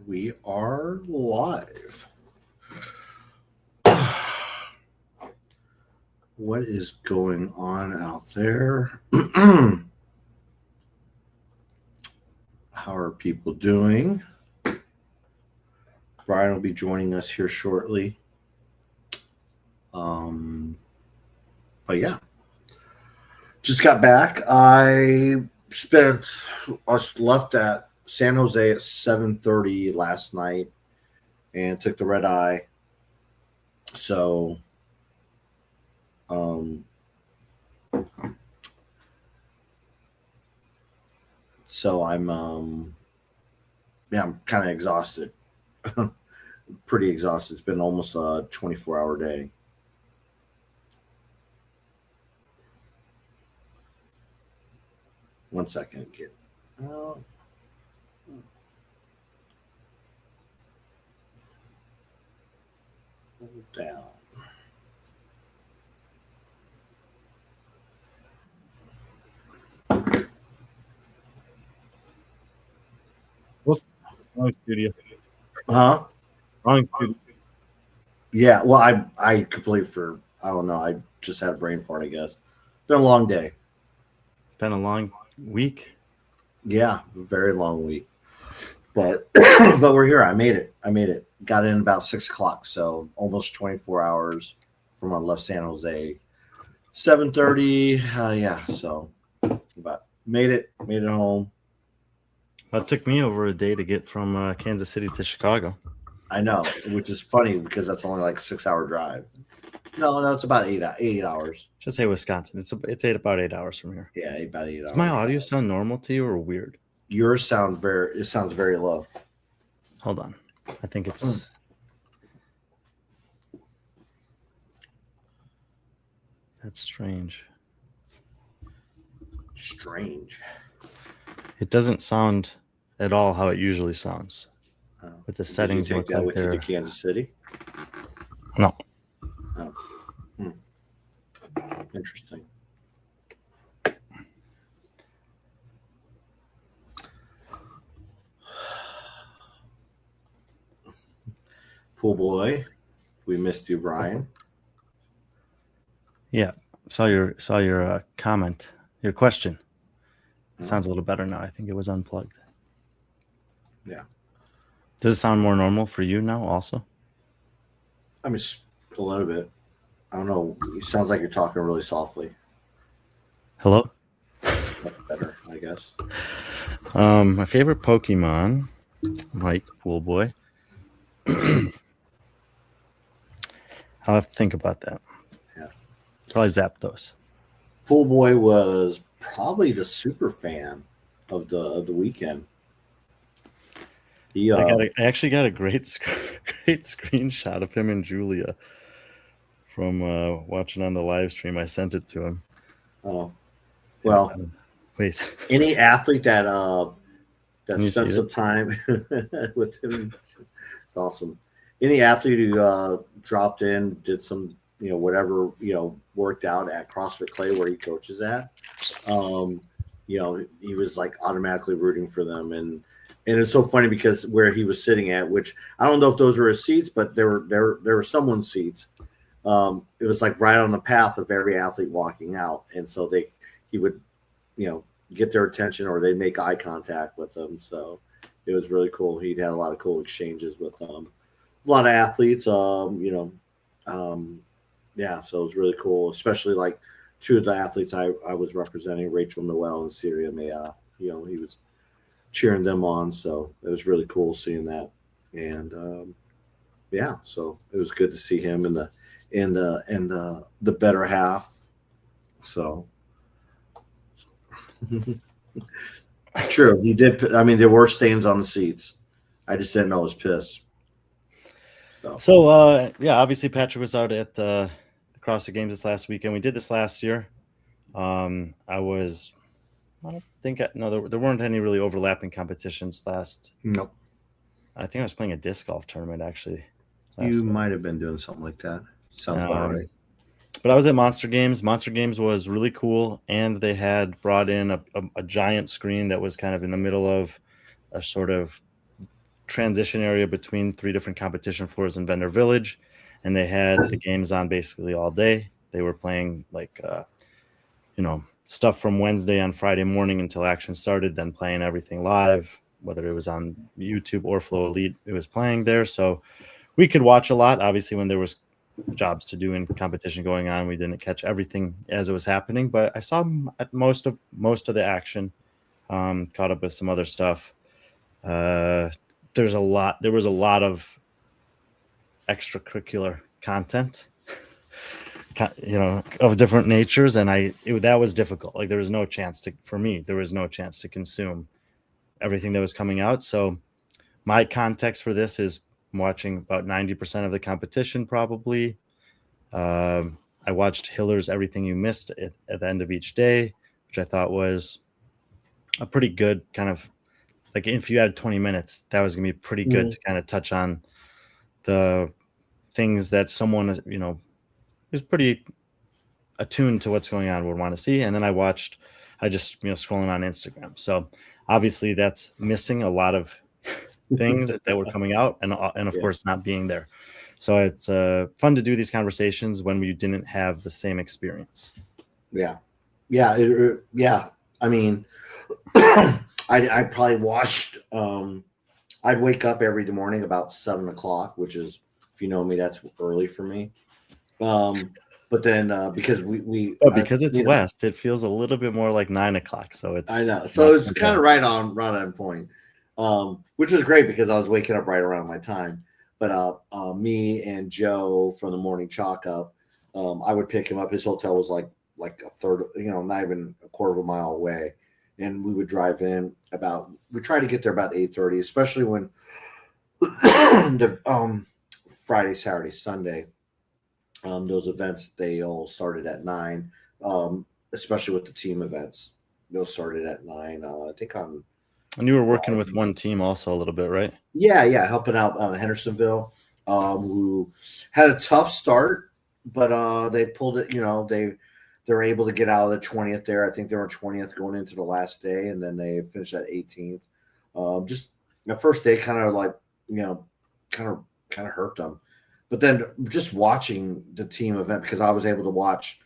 We are live. What is going on out there? How are people doing? Brian will be joining us here shortly. But yeah, just got back. I left at San Jose at 7:30 last night and took the red eye. So, I'm I'm kind of exhausted. Pretty exhausted. It's been almost a 24-hour day. One second. Down. Wrong studio. Huh? Wrong studio. Yeah. Well, I completely I don't know. I just had a brain fart, I guess. Been a long day. It's been a long week. Yeah, very long week. But but we're here. I made it. Got in about 6 o'clock, so almost 24 hours from when I left San Jose. 7:30. Yeah, so but made it home. Well, it took me over a day to get from Kansas City to Chicago. I know, which is funny because that's only like 6-hour drive. No, it's about 8 hours. Should say Wisconsin. It's about 8 hours from here. Yeah, about 8 hours. Does my audio sound normal to you or weird? Yours sounds very low. Hold on. I think it's that's strange. Strange. It doesn't sound at all how it usually sounds. With the settings look like with you to Kansas City? No. Oh. Interesting. Pool boy, we missed you, Brian. Yeah, saw your comment, your question. It sounds a little better now. I think it was unplugged. Yeah. Does it sound more normal for you now also? I mean, a little bit. I don't know. It sounds like you're talking really softly. Hello? That's better, I guess. My favorite Pokemon, Mike, Pool Boy. I'll have to think about that. Yeah. Probably Zapdos. Pool Boy was probably the super fan of the weekend. I actually got a great screenshot of him and Julia from watching on the live stream. I sent it to him. Oh, well. Wait. Any athlete that spent some time with him, it's awesome. Any athlete who dropped in, did some, whatever, worked out at CrossFit Clay where he coaches at, he was like automatically rooting for them. And it's so funny because where he was sitting at, which I don't know if those were his seats, but there were someone's seats. It was like right on the path of every athlete walking out. And so he would, get their attention or they'd make eye contact with them. So it was really cool. He'd had a lot of cool exchanges with a lot of athletes, yeah, so it was really cool, especially like two of the athletes I was representing, Rachel Noel and Syria Maya, he was cheering them on. So it was really cool seeing that. And yeah, so it was good to see him in the better half. So true, he did. I mean, there were stains on the seats. I just didn't know it was piss. So yeah, obviously Patrick was out at the CrossFit Games this last weekend. We did this last year. There weren't any really overlapping competitions last. Nope. I think I was playing a disc golf tournament actually. You might have been doing something like that. Sounds about right. But I was at Monster Games. Monster Games was really cool, and they had brought in a giant screen that was kind of in the middle of a sort of transition area between 3 different competition floors in Vendor Village, and they had the games on basically all day. They were playing like stuff from Wednesday on Friday morning until action started, then playing everything live, whether it was on YouTube or Flow Elite, it was playing there. So we could watch a lot. Obviously, when there was jobs to do and competition going on, we didn't catch everything as it was happening, but I saw most of the action. Caught up with some other stuff. There was a lot of extracurricular content, of different natures, and that was difficult. Like, there was no chance to consume everything that was coming out. So my context for this is I'm watching about 90% of the competition, probably. I watched Hiller's Everything You Missed at the end of each day, which I thought was a pretty good kind of, like, if you had 20 minutes, that was going to be pretty good to kind of touch on the things that someone, who's pretty attuned to what's going on would want to see. And then I just scrolling on Instagram. So obviously that's missing a lot of things that were coming out and of course not being there. So it's fun to do these conversations when we didn't have the same experience. Yeah. I mean, I probably watched, I'd wake up every morning about 7 o'clock, which is, if you know me, that's early for me. But then because because it's West, it feels a little bit more like 9 o'clock. So I know. So it's kind of right on point, which was great because I was waking up right around my time. But me and Joe from the Morning Chalk Up, I would pick him up. His hotel was like a third, not even a quarter of a mile away. And we would drive in we try to get there about 8:30, especially when the Friday, Saturday, Sunday, those events, they all started at 9, especially with the team events. Those started at 9. I think on. And you were working with one team also a little bit, right? Yeah, helping out Hendersonville, who had a tough start, but they pulled it. They're able to get out of the 20th there. I think they were 20th going into the last day, and then they finished at 18th. Just the first day kind of hurt them. But then just watching the team event, because I was able to watch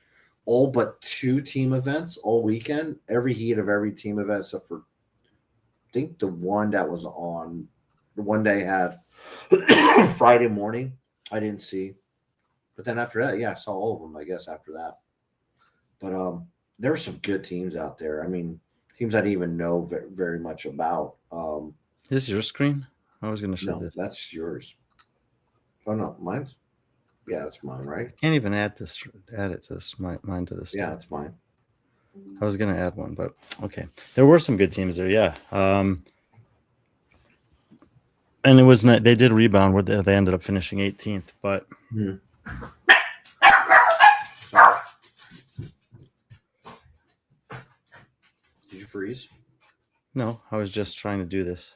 all but 2 team events all weekend, every heat of every team event, except for, I think, the one that was on the one day had Friday morning, I didn't see. But then after that, I saw all of them, I guess, after that. But there were some good teams out there. I mean, teams I didn't even know very, very much about. Is this your screen? I was going to show this. That's yours. Oh, no, mine's. Yeah, it's mine, right? I can't even add it to this. Mine to this. Yeah, it's mine. I was going to add one, but okay. There were some good teams there, yeah. And it was not, they did rebound where they ended up finishing 18th, but. Sorry. Did you freeze? No, I was just trying to do this.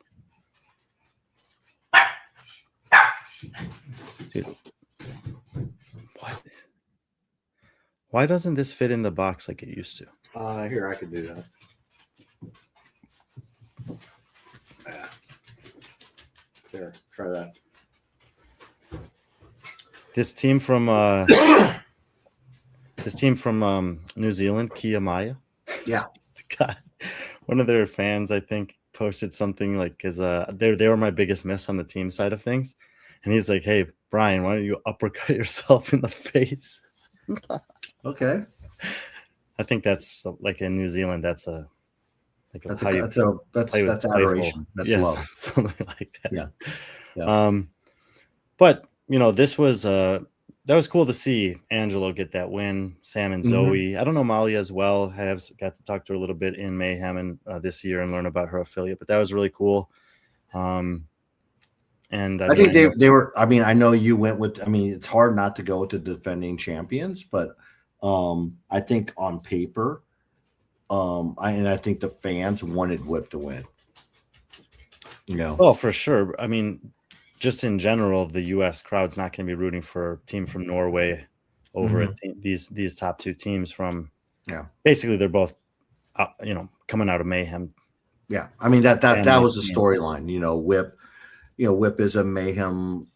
Dude. What? Why doesn't this fit in the box like it used to? Here, I can do that. Yeah. There, try that. This team from New Zealand, Kia Maya. Yeah. God, one of their fans, I think, posted something like, because they were my biggest miss on the team side of things. And he's like, "Hey, Brian, why don't you uppercut yourself in the face?" Okay. I think that's like in New Zealand. That's that's adoration. That's love. Something like that. Yeah. But this was that was cool to see Angelo get that win. Sam and Zoe. I don't know Molly as well. I have got to talk to her a little bit in Mayhem and this year and learn about her affiliate. But that was really cool. And I think they were. I mean, I know you went with. I mean, it's hard not to go with the defending champions, but I think on paper, I think the fans wanted Whip to win. Oh, for sure. I mean, just in general, the U.S. crowd's not going to be rooting for a team from Norway over these top 2 teams from. Yeah. Basically, they're both, coming out of Mayhem. Yeah, I mean that was the storyline. Whip. Whip is a Mayhem,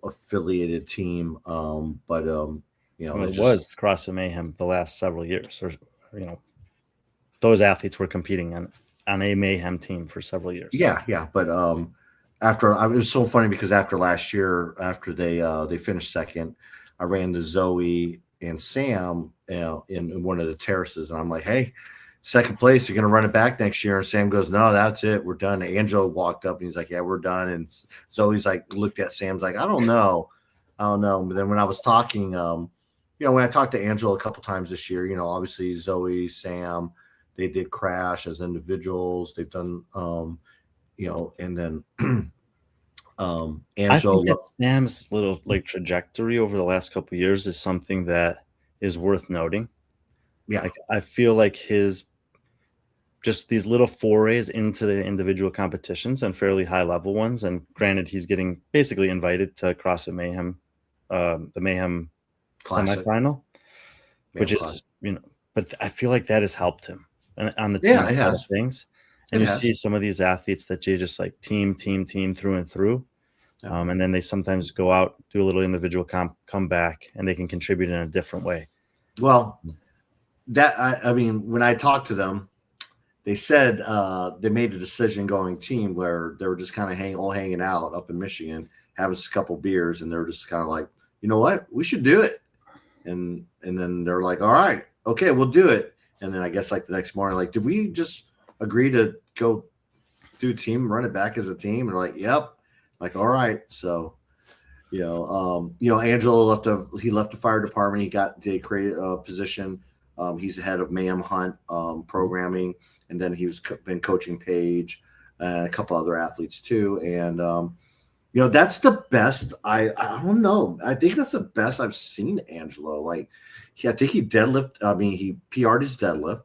affiliated team. But Well, it's it just, was CrossFit Mayhem the last several years, or those athletes were competing on a Mayhem team for several years. yeah. But it was so funny because after last year, after they finished second, I ran to Zoe and Sam in one of the terraces, and I'm like, hey, second place, you're going to run it back next year. And Sam goes, no, that's it. We're done. Angelo walked up and he's like, yeah, we're done. And Zoe's like, looked at Sam's like, I don't know. But then when I was talking, when I talked to Angelo a couple times this year, obviously Zoe, Sam, they did crash as individuals. They've done, and then I think Angelo. that Sam's little trajectory over the last couple of years is something that is worth noting. Yeah. I feel like his just these little forays into the individual competitions and fairly high level ones. And granted, he's getting basically invited to CrossFit Mayhem, the Mayhem Classic. semifinal, which is, but I feel like that has helped him on the team side of things. And you see some of these athletes that you just like team through and through. Yeah. And then they sometimes go out, do a little individual come back, and they can contribute in a different way. Well, I mean, when I talked to them, they said they made a decision going team where they were just kind of hanging out up in Michigan, having a couple beers, and they're just kind of like, you know what, we should do it. And then they're like, all right, okay, we'll do it. And then I guess like the next morning, like, did we just agree to go do a team, run it back as a team? And they're like, yep. Like, all right. So, Angelo left the fire department. They created a position. He's the head of Mayhem Hunt programming, and then he's been coaching Paige and a couple other athletes too. And that's the best. I don't know. I think that's the best I've seen Angelo. Like, I think he deadlift. I mean, he PR'd his deadlift.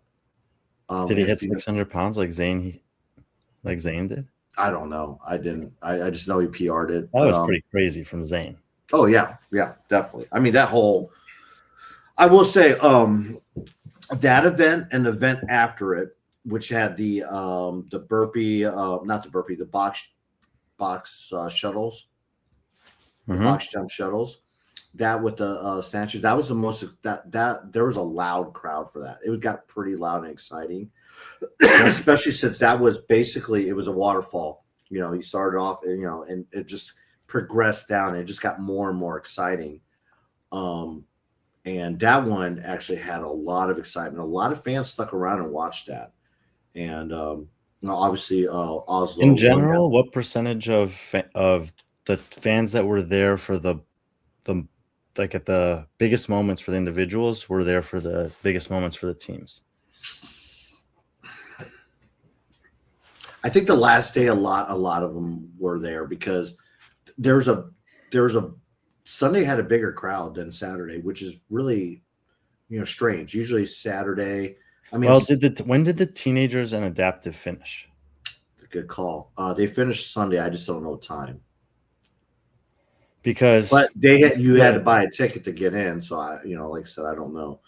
Did he hit 600 pounds like Zane? Like Zane did? I don't know. I didn't. I just know he PR'd it. That was pretty crazy from Zane. Oh yeah, definitely. I mean, that whole. I will say, that event and the event after it, which had the burpee, not the burpee, the box shuttles, the box jump shuttles. That with the snatches, that was the most. That there was a loud crowd for that. It got pretty loud and exciting, especially since that was basically, it was a waterfall. You started off, and it just progressed down. And it just got more and more exciting. And that one actually had a lot of excitement. A lot of fans stuck around and watched that. And obviously, Oslo. In general, what percentage of the fans that were there for the like at the biggest moments for the individuals were there for the biggest moments for the teams? I think the last day, a lot of them were there because there's a Sunday had a bigger crowd than Saturday, which is really, strange. Usually Saturday. I mean, when did the teenagers and adaptive finish? Good call. They finished Sunday. I just don't know time. But you had to buy a ticket to get in. So like I said, I don't know.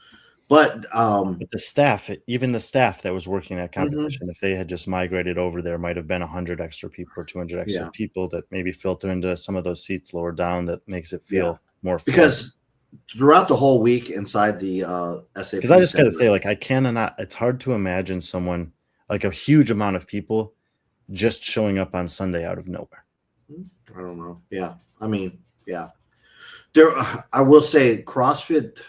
But the staff, even the staff that was working at competition, if they had just migrated over, there might have been 100 extra people or 200 extra people that maybe filter into some of those seats lower down. That makes it feel more fun. Because throughout the whole week inside the SAP, because I just got to say, like, it's hard to imagine someone, like a huge amount of people just showing up on Sunday out of nowhere. I don't know. Yeah. I mean, yeah. I will say CrossFit,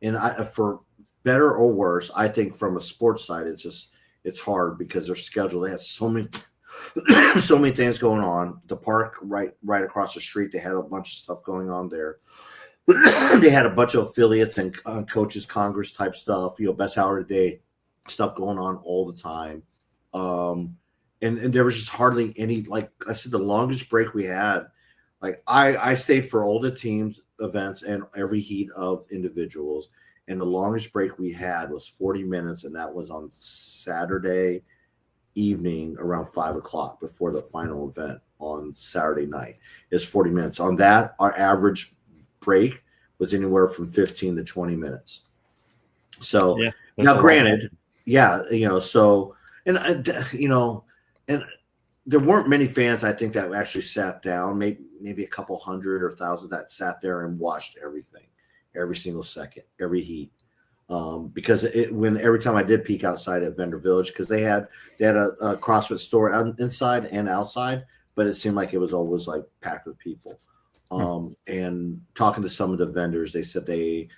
and for better or worse, I think from a sports side, it's hard because their schedule, they have so many things going on. The park right across the street, they had a bunch of stuff going on there. They had a bunch of affiliates and coaches Congress type stuff, best hour of the day stuff going on all the time. And there was just hardly any, like I said, the longest break we had, like I stayed for all the teams events and every heat of individuals. And the longest break we had was 40 minutes. And that was on Saturday evening around 5:00 before the final event on Saturday night. It's 40 minutes. On that, our average break was anywhere from 15 to 20 minutes. So now granted, so, and there weren't many fans, I think, that actually sat down. Maybe a couple hundred or 1,000 that sat there and watched everything, every single second, every heat. Because every time I did peek outside at Vendor Village, because they had a CrossFit store inside and outside, but it seemed like it was always like packed with people. And talking to some of the vendors, they said they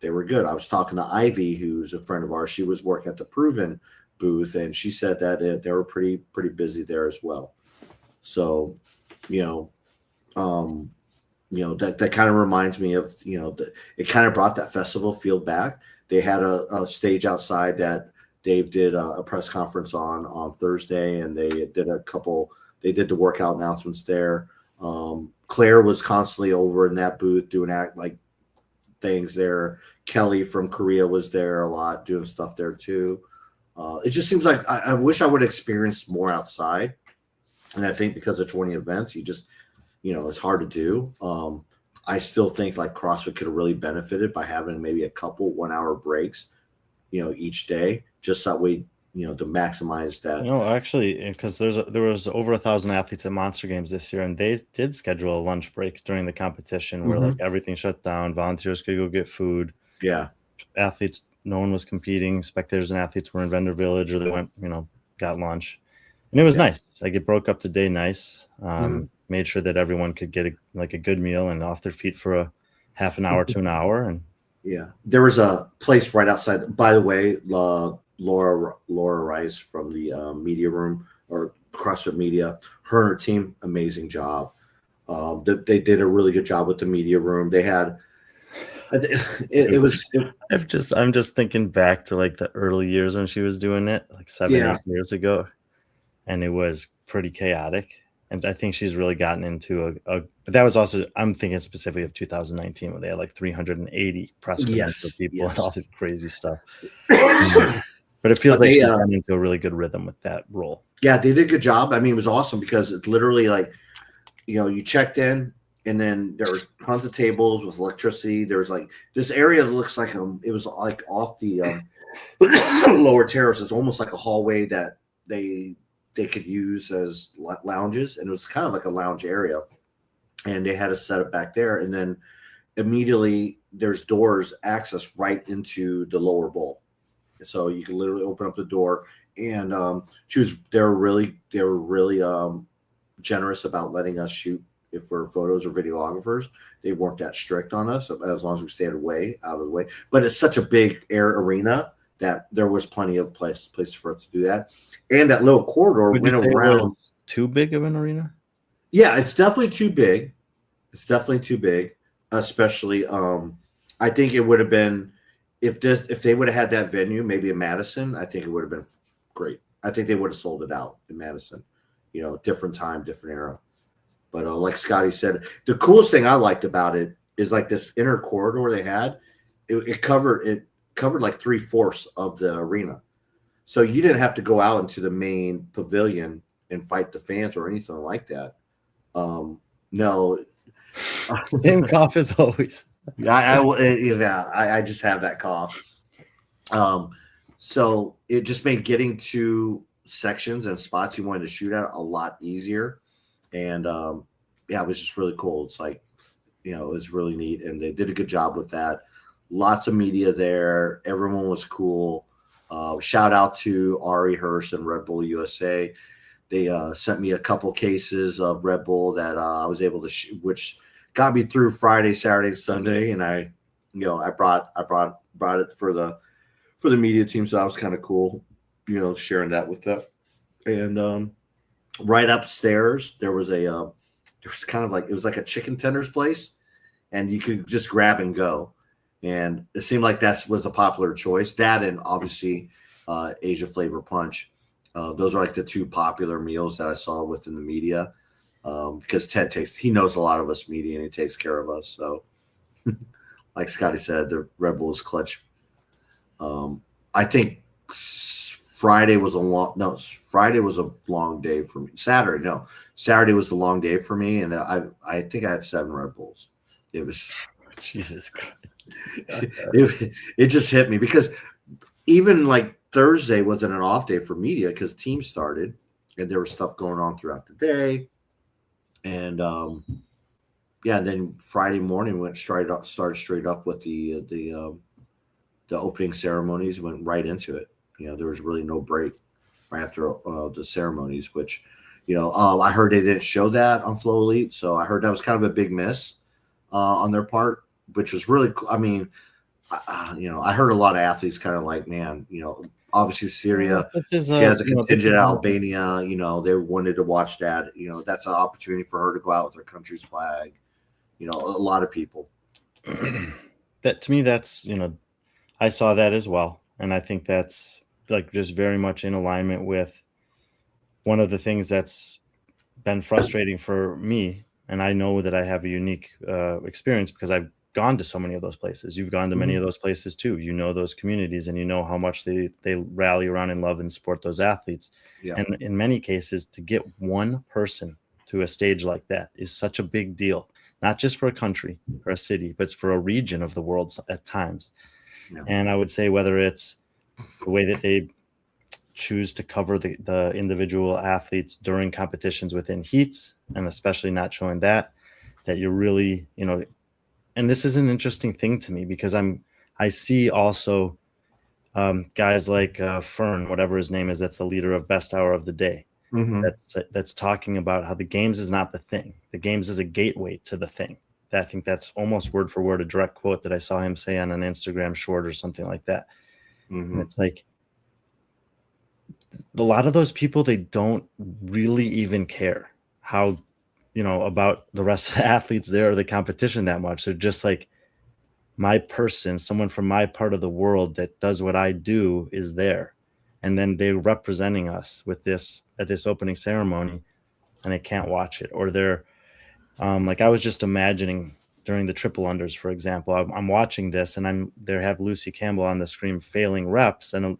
were good. I was talking to Ivy, who's a friend of ours. She was working at the Proven booth, and she said that they were pretty busy there as well. So, that kind of reminds me of, it kind of brought that festival feel back. They had a stage outside that Dave did a press conference on Thursday, and they did the workout announcements there. Claire was constantly over in that booth doing things there. Kelly from Korea was there a lot doing stuff there too. It just seems like I wish I would have experienced more outside. And I think because of 20 events, you just, it's hard to do. I still think like CrossFit could have really benefited by having maybe a couple 1-hour breaks, each day, just that way, to maximize that. Actually, because there was over 1,000 athletes at Monster Games this year, and they did schedule a lunch break during the competition where like everything shut down. Volunteers could go get food. Yeah. Athletes, no one was competing. Spectators and athletes were in Vendor Village, or they went, got lunch. And it was nice. Like it broke up the day nice. Made sure that everyone could get a good meal and off their feet for a half an hour to an hour. And yeah, there was a place right outside. By the way, Laura Rice from the media room or CrossFit Media, her and her team, amazing job. They did a really good job with the media room. They had I'm just thinking back to like the early years when she was doing it, like 7-8 years ago, and it was pretty chaotic. And I think she's really gotten into but that was also, I'm thinking specifically of 2019 when they had like 380 press conferences with people and all this crazy stuff. But it feels like she's gotten into a really good rhythm with that role. Yeah, they did a good job. I mean, it was awesome because it's literally like, you checked in and then there was tons of tables with electricity. There was like this area that looks like it was like off the lower terrace. It's almost like a hallway that they could use as lounges, and it was kind of like a lounge area, and they had to set it back there. And then immediately there's doors access right into the lower bowl, so you can literally open up the door. And they were really generous about letting us shoot if we're photos or videographers. They weren't that strict on us as long as we stayed out of the way. But it's such a big air arena that there was plenty of places for us to do that. And that little corridor went around. Too big of an arena? Yeah, it's definitely too big. Especially, I think it would have been if they would have had that venue, maybe in Madison. I think it would have been great. I think they would have sold it out in Madison. Different time, different era. But like Scotty said, the coolest thing I liked about it is like this inner corridor they had. It covered like 3/4 of the arena. So you didn't have to go out into the main pavilion and fight the fans or anything like that. No. Same cough as always. I just have that cough. So it just made getting to sections and spots you wanted to shoot at a lot easier. And it was just really cool. It's like, it was really neat. And they did a good job with that. Lots of media there. Everyone was cool. Shout out to Ari Hurst and Red Bull USA. They sent me a couple cases of Red Bull that I was able to which got me through Friday, Saturday, Sunday. And I brought it for the media team. So that was kind of cool, sharing that with them. And right upstairs, there was kind of like, it was like a chicken tenders place, and you could just grab and go. And it seemed like that was a popular choice. That and obviously Asia Flavor Punch. Those are like the two popular meals that I saw within the media, because Ted he knows a lot of us media, and he takes care of us. So like Scotty said, the Red Bull is clutch. I think Friday was a long day for me. Saturday was the long day for me, and I think I had 7 Red Bulls. It was Jesus Christ. it just hit me because even like Thursday wasn't an off day for media because teams started, and there was stuff going on throughout the day. And then Friday morning started straight up with the opening ceremonies. Went right into it. There was really no break right after the ceremonies, which I heard they didn't show that on Flow Elite, so I heard that was kind of a big miss on their part, which was really cool. I mean, I heard a lot of athletes kind of like, man, obviously Syria, she has a contingent at Albania, they wanted to watch that. That's an opportunity for her to go out with her country's flag. A lot of people. That to me, that's I saw that as well, and I think that's like just very much in alignment with one of the things that's been frustrating for me. And I know that I have a unique experience because I've gone to so many of those places. You've gone to many of those places too. Those communities, and how much they rally around and love and support those athletes. Yeah. And in many cases, to get one person to a stage like that is such a big deal, not just for a country or a city, but for a region of the world at times. Yeah. And I would say whether it's the way that they choose to cover the individual athletes during competitions within heats, and especially not showing that you're really, and this is an interesting thing to me because I see also guys like Fern, whatever his name is, that's the leader of Best Hour of the Day. That's talking about how the games is not the thing. The games is a gateway to the thing. I think that's almost word for word a direct quote that I saw him say on an Instagram short or something like that. And it's like, a lot of those people, they don't really even care how, about the rest of the athletes there or the competition that much. They're just like, my person, someone from my part of the world that does what I do is there. And then they're representing us with this at this opening ceremony, and they can't watch it. Or they're like, I was just imagining during the triple unders, for example, I'm watching this and they have Lucy Campbell on the screen failing reps, and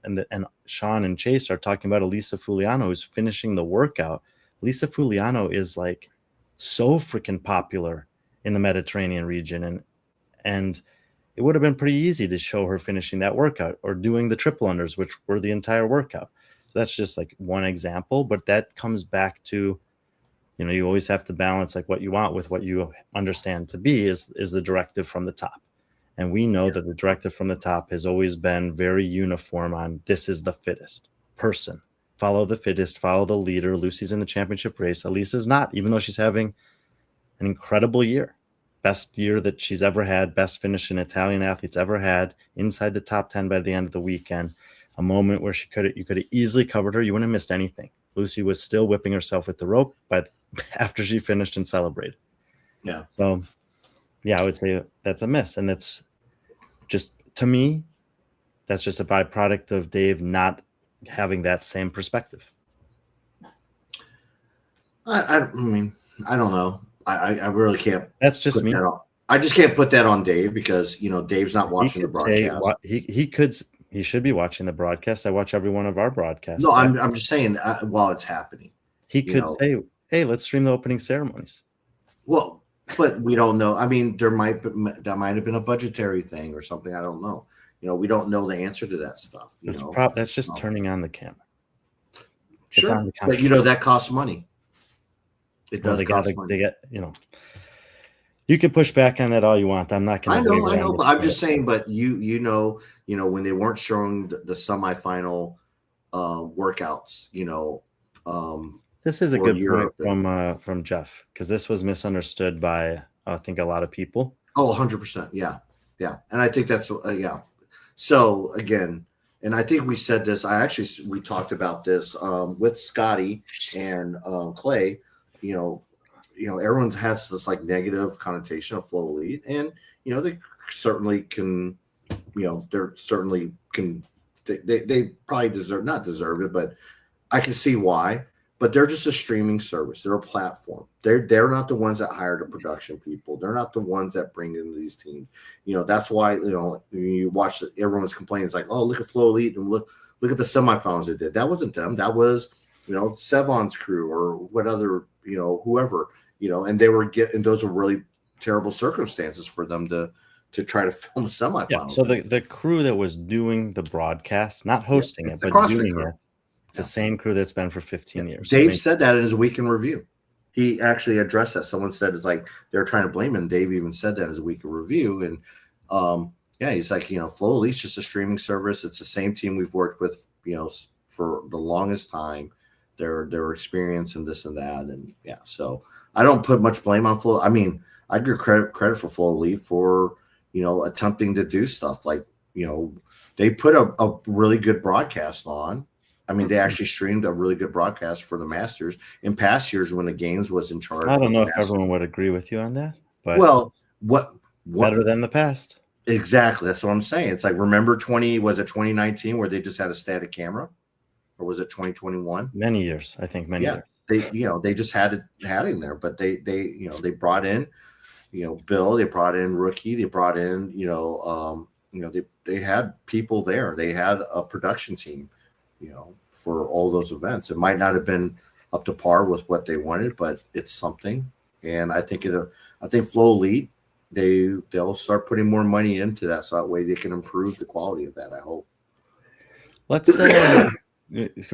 Sean and Chase are talking about Elisa Fuliano who's finishing the workout. Elisa Fuliano is like so freaking popular in the Mediterranean region, and it would have been pretty easy to show her finishing that workout or doing the triple unders, which were the entire workout. So that's just like one example, but that comes back to, you always have to balance like what you want with what you understand to be is the directive from the top. And we know that the directive from the top has always been very uniform on this is the fittest person. Follow the fittest, follow the leader. Lucy's in the championship race. Elisa's not, even though she's having an incredible year. Best year that she's ever had, best finish an Italian athlete's ever had, inside the top 10 by the end of the weekend. A moment where you could have easily covered her. You wouldn't have missed anything. Lucy was still whipping herself with the rope, but after she finished and celebrated. Yeah. So, yeah, I would say that's a miss. And that's just, to me, that's just a byproduct of Dave not having that same perspective. I mean, I don't know. I really can't. That's just me. I just can't put that on Dave because, Dave's not watching the broadcast. He should be watching the broadcast. I watch every one of our broadcasts. No, I'm just saying while it's happening. He could say, hey, let's stream the opening ceremonies. Well, but we don't know. I mean, that might have been a budgetary thing or something. I don't know. We don't know the answer to that stuff. That's just turning on the camera. Sure, but that costs money. It does cost money. They get, you can push back on that all you want. I'm not going to. I know, but I'm just saying. But when they weren't showing the semifinal workouts, this is a good point from Jeff, because this was misunderstood by I think a lot of people. Oh, 100%. Yeah, and I think that's yeah. So again, and I think we said this. We talked about this with Scotty and Clay. Everyone has this like negative connotation of Flow Elite, and they certainly can, they probably not deserve it, but I can see why. But they're just a streaming service. They're a platform. They're not the ones that hire the production people. They're not the ones that bring in these teams. That's why you watch everyone's complaining. It's like, oh, look at Flow Elite and look at the semifinals they did. That wasn't them. That was Sevon's crew or what other whoever and they were and those were really terrible circumstances for them to try to film semifinals. Yeah, so the crew that was doing the broadcast, not hosting it, but doing it, It's the same crew that's been for 15 years. Dave said that in his week in review. He actually addressed that. Someone said it's like they're trying to blame him. Dave even said that in his week in review. And he's like, Flow Elite's just a streaming service. It's the same team we've worked with, for the longest time. Their experience and this and that. And so I don't put much blame on Flow. I mean, I give credit for Flow Elite for, attempting to do stuff like, they put a really good broadcast on. I mean, they actually streamed a really good broadcast for the Masters in past years when the Games was in charge. I don't know if everyone would agree with you on that, but what better than the past? Exactly. That's what I'm saying. It's like, remember 2019 where they just had a static camera, or was it 2021? Many years, I think. Many years. They just had it in there, but they brought in, Bill, they brought in Rookie, they brought in, they had people there. They had a production team, for all those events. It might not have been up to par with what they wanted, but it's something. And I think Flow Elite, they'll start putting more money into that, so that way they can improve the quality of that, I hope. Let's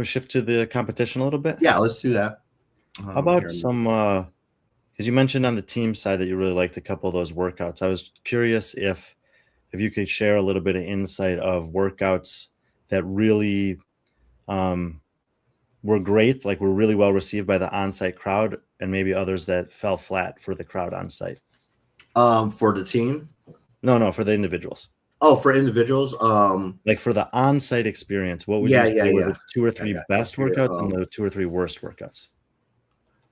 shift to the competition a little bit. Yeah, let's do that. How about some because you mentioned on the team side that you really liked a couple of those workouts. I was curious if you could share a little bit of insight of workouts that really were great, like were really well received by the on-site crowd, and maybe others that fell flat for the crowd on site. For the team? No, for the individuals. Oh, for individuals? Like for the on-site experience, what would you say were the 2 or 3 best workouts and the 2 or 3 worst workouts?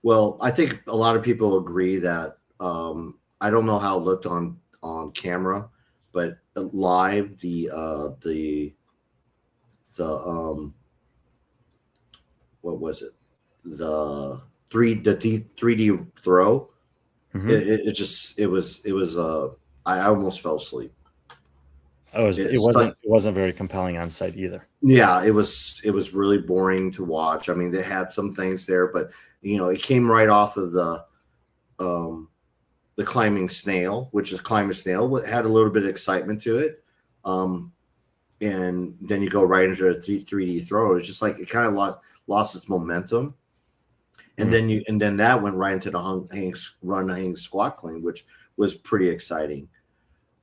Well, I think a lot of people agree that I don't know how it looked on camera, but live the what was it? The 3D throw. Mm-hmm. It was I almost fell asleep. It wasn't very compelling on site either. Yeah, it was really boring to watch. I mean, they had some things there, but it came right off of the climbing snail, which is climbing snail. It had a little bit of excitement to it. And then you go right into a 3D throw. It's just like it kind of lost its momentum. And then that went right into the hang squat clean, which was pretty exciting.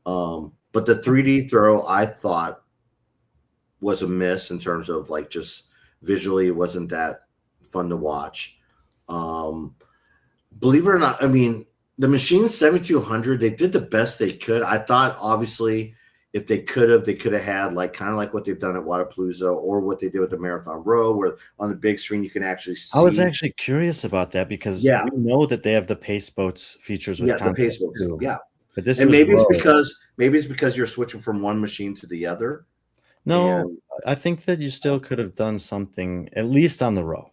But the 3D throw, I thought, was a miss in terms of like just visually, it wasn't that fun to watch. Believe it or not, I mean, the machine 7200, they did the best they could. I thought, obviously, if they could have had like kind of like what they've done at Wadapalooza or what they did with the Marathon Row, where on the big screen you can actually see. I was actually curious about that because we know that they have the pace boats features with the pace boats. Too. Yeah. But this maybe it's because you're switching from one machine to the other. No, I think that you still could have done something at least on the row.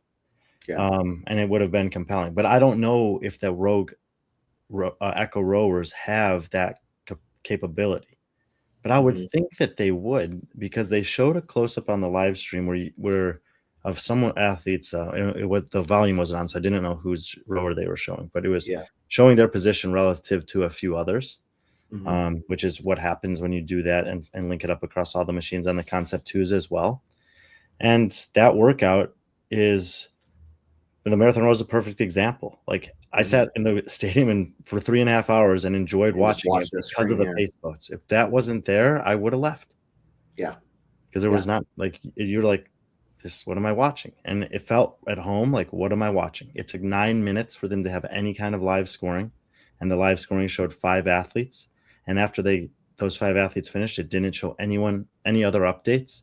Yeah. And it would have been compelling. But I don't know if the Rogue Echo rowers have that capability. But I would think that they would, because they showed a close up on the live stream where of some athletes. The volume wasn't on, so I didn't know whose rower they were showing, but it was showing their position relative to a few others, which is what happens when you do that and link it up across all the machines on the Concept 2s as well. And that workout is the Marathon Row is a perfect example. Like I sat in the stadium for 3.5 hours and enjoyed watching it because of the pace boats. If that wasn't there, I would have left. Yeah. Because there was not like, you're like, this, what am I watching? And it felt at home like, what am I watching? It took 9 minutes for them to have any kind of live scoring. And the live scoring showed 5 athletes. And after those 5 athletes finished, it didn't show any other updates.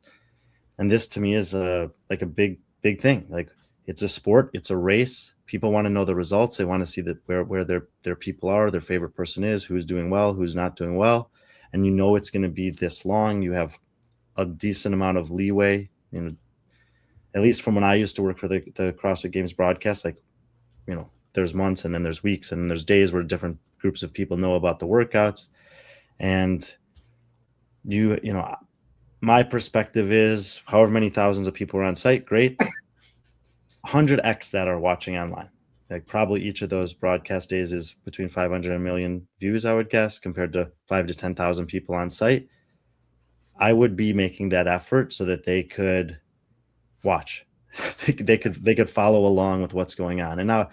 And this to me is a big thing. Like, it's a sport, it's a race. People want to know the results. They want to see where their people are, their favorite person is, who's doing well, who's not doing well. And it's going to be this long. You have a decent amount of leeway, at least from when I used to work for the CrossFit Games broadcast. Like, there's months and then there's weeks and then there's days where different groups of people know about the workouts. And my perspective is however many thousands of people are on site, great. 100x that are watching online. Like probably each of those broadcast days is between 500 and 1 million views, I would guess, compared to 5,000 to 10,000 people on site. I would be making that effort so that they could watch. they could follow along with what's going on. And now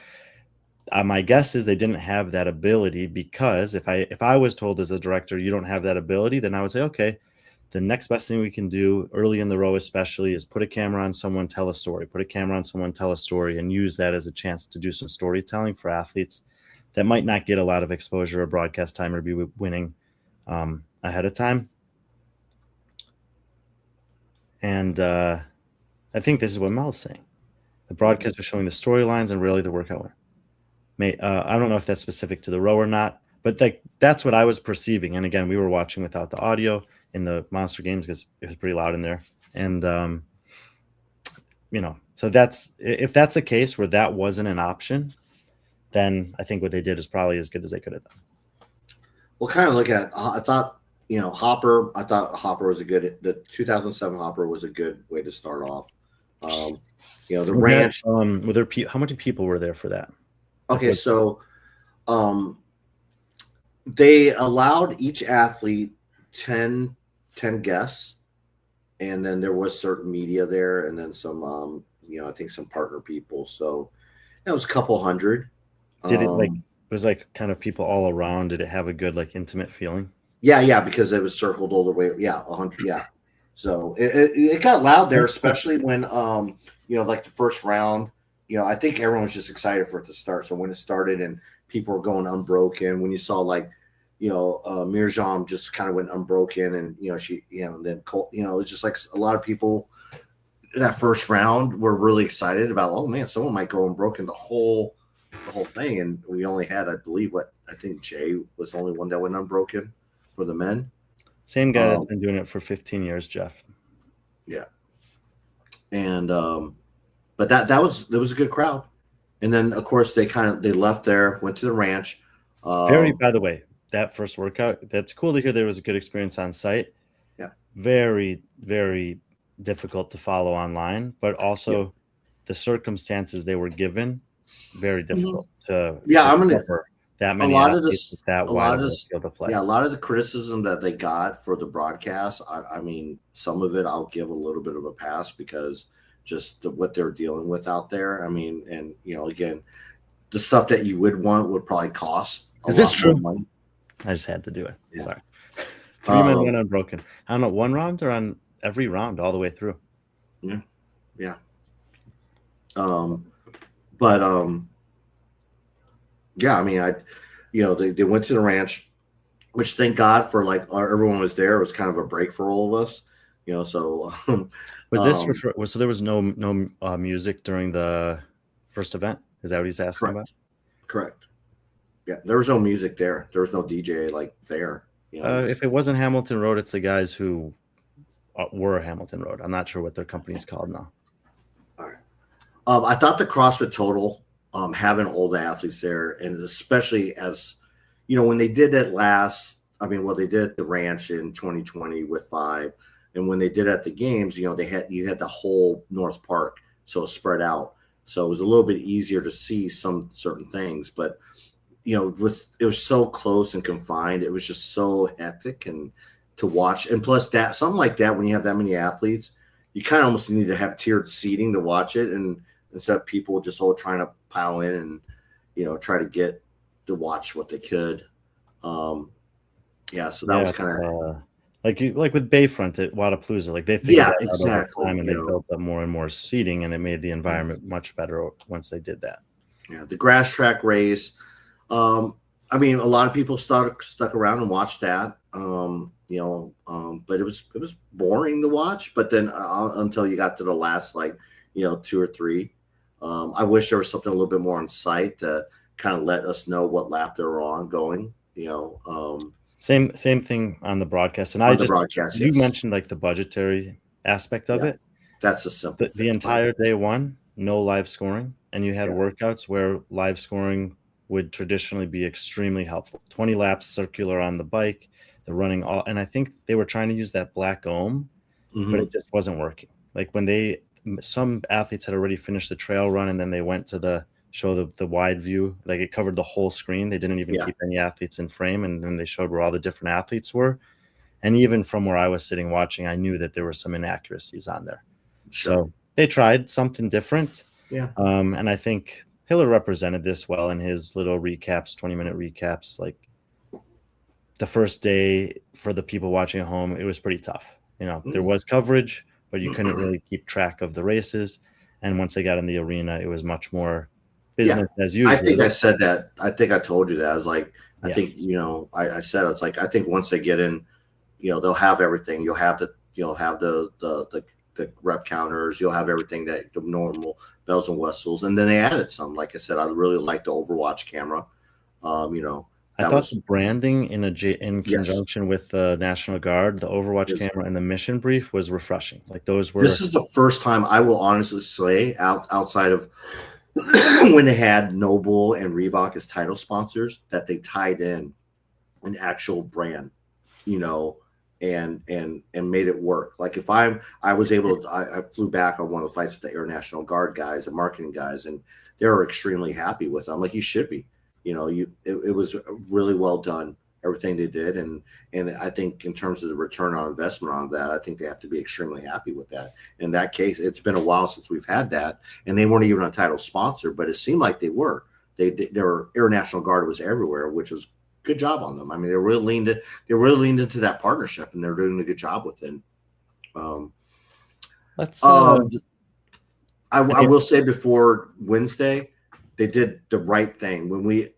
my guess is they didn't have that ability, because if I was told as a director, you don't have that ability, then I would say, okay, the next best thing we can do early in the row especially is put a camera on someone, tell a story, and use that as a chance to do some storytelling for athletes that might not get a lot of exposure or broadcast time or be winning ahead of time. And I think this is what Mel's saying. The broadcast was showing the storylines and really the workout winner. I don't know if that's specific to the row or not, but that's what I was perceiving. And again, we were watching without the audio in the Monster Games because it was pretty loud in there. And, so if that's the case where that wasn't an option, then I think what they did is probably as good as they could have done. Well, kind of look at, I thought, Hopper was the 2007 Hopper was a good way to start off. The ranch. Were there how many people were there for that? Okay, so they allowed each athlete 10 guests, and then there was certain media there, and then some, I think some partner people. So it was a couple hundred. Did it was kind of people all around? Did it have a good intimate feeling? Yeah, because it was circled all the way. Yeah, 100. Yeah. So it got loud there, especially when the first round. I think everyone was just excited for it to start. So when it started and people were going unbroken, when you saw Mirjam just kind of went unbroken, and then Colt, it was just like a lot of people that first round were really excited about, oh man, someone might go unbroken the whole thing. And we only had, I think Jay was the only one that went unbroken for the men. Same guy that's been doing it for 15 years, Jeff. Yeah. And but there was a good crowd. And then of course they left there, went to the ranch. By the way, that first workout, that's cool to hear there was a good experience on site. Yeah. Very, very difficult to follow online, but also the circumstances they were given, very difficult to cover that many athletes that wide of a field to play. Yeah, a lot of the criticism that they got for the broadcast, I mean, some of it I'll give a little bit of a pass because just what they're dealing with out there. I mean, and again, the stuff that you would want would probably cost a lot more money. I just had to do it. Yeah. Sorry. 3 men went unbroken. I don't know, one round or on every round all the way through. Yeah. Yeah. Yeah, I mean, they went to the ranch, which thank God for everyone was there. It was kind of a break for all of us, so. Was this so there was no music during the first event? Is that what he's asking about? Correct. Yeah, there was no music there. There was no DJ there. If it wasn't Hamilton Road, it's the guys who were Hamilton Road. I'm not sure what their company is called now. All right. I thought the CrossFit Total, having all the athletes there, and especially as, when they did that they did at the ranch in 2020 with 5, and when they did at the games, you had the whole North Park, so it spread out. So it was a little bit easier to see some certain things, but it was so close and confined. It was just so hectic and to watch. And plus that something like that, when you have that many athletes, you kind of almost need to have tiered seating to watch it, and instead of people just all trying to pile in and try to get to watch what they could. So that was kind of like with Bayfront at Wadapalooza, they figured that exactly. out over time, and they built up more and more seating, and it made the environment much better once they did that. Yeah, the grass track race. I mean, a lot of people stuck around and watched that. But it was boring to watch. But then until you got to the last 2 or 3, I wish there was something a little bit more on site to kind of let us know what lap they were on going. Same thing on the broadcast. And you mentioned the budgetary aspect of it. That's a simple. The entire day one, no live scoring, and you had workouts where live scoring would traditionally be extremely helpful. 20 laps circular on the bike, the running and I think they were trying to use that black ohm, but it just wasn't working. Some athletes had already finished the trail run, and then they went to show the wide view. It covered the whole screen. They didn't even keep any athletes in frame, and then they showed where all the different athletes were. And even from where I was sitting watching, I knew that there were some inaccuracies on there. Sure. they tried something different. Yeah. And I think Hiller represented this well in his little recaps, 20-minute recaps. Like the first day for the people watching at home, it was pretty tough. There was coverage, but you couldn't really keep track of the races. And once they got in the arena, it was much more business as usual. I think I said that. I think I told you that. I was like, I think, I said, it's like, I think once they get in, they'll have everything. You'll have the rep counters. You'll have everything that the normal bells and whistles. And then they added some. Like I said, I really like the Overwatch camera. I thought the branding in conjunction with the National Guard, the Overwatch camera, and the mission brief was refreshing. Like those were. This is the first time I will honestly say, outside of when they had Noble and Reebok as title sponsors, that they tied in an actual brand, and made it work. Like if I was able to, I flew back on one of the fights with the Air National Guard guys and marketing guys, and they were extremely happy with them. Like you should be. It was really well done, everything they did. And I think in terms of the return on investment on that, I think they have to be extremely happy with that. In that case, it's been a while since we've had that, and they weren't even a title sponsor, but it seemed like they were. They were Air National Guard was everywhere, which was good job on them. I mean, they really leaned into that partnership, and they're doing a good job with it. I will say before Wednesday, they did the right thing. When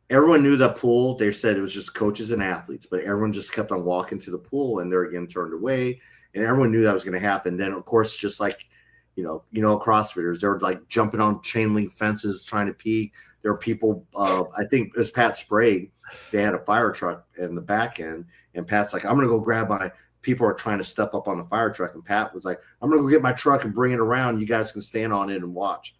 everyone knew the pool, they said it was just coaches and athletes, but everyone just kept on walking to the pool, and they're again turned away, and everyone knew that was going to happen. Then, of course, just like, CrossFitters, they're like jumping on chain link fences, trying to pee. There are people, I think as Pat Sprague, they had a fire truck in the back end, and Pat's like, I'm going to go grab my – people are trying to step up on the fire truck, and Pat was like, I'm going to go get my truck and bring it around. You guys can stand on it and watch.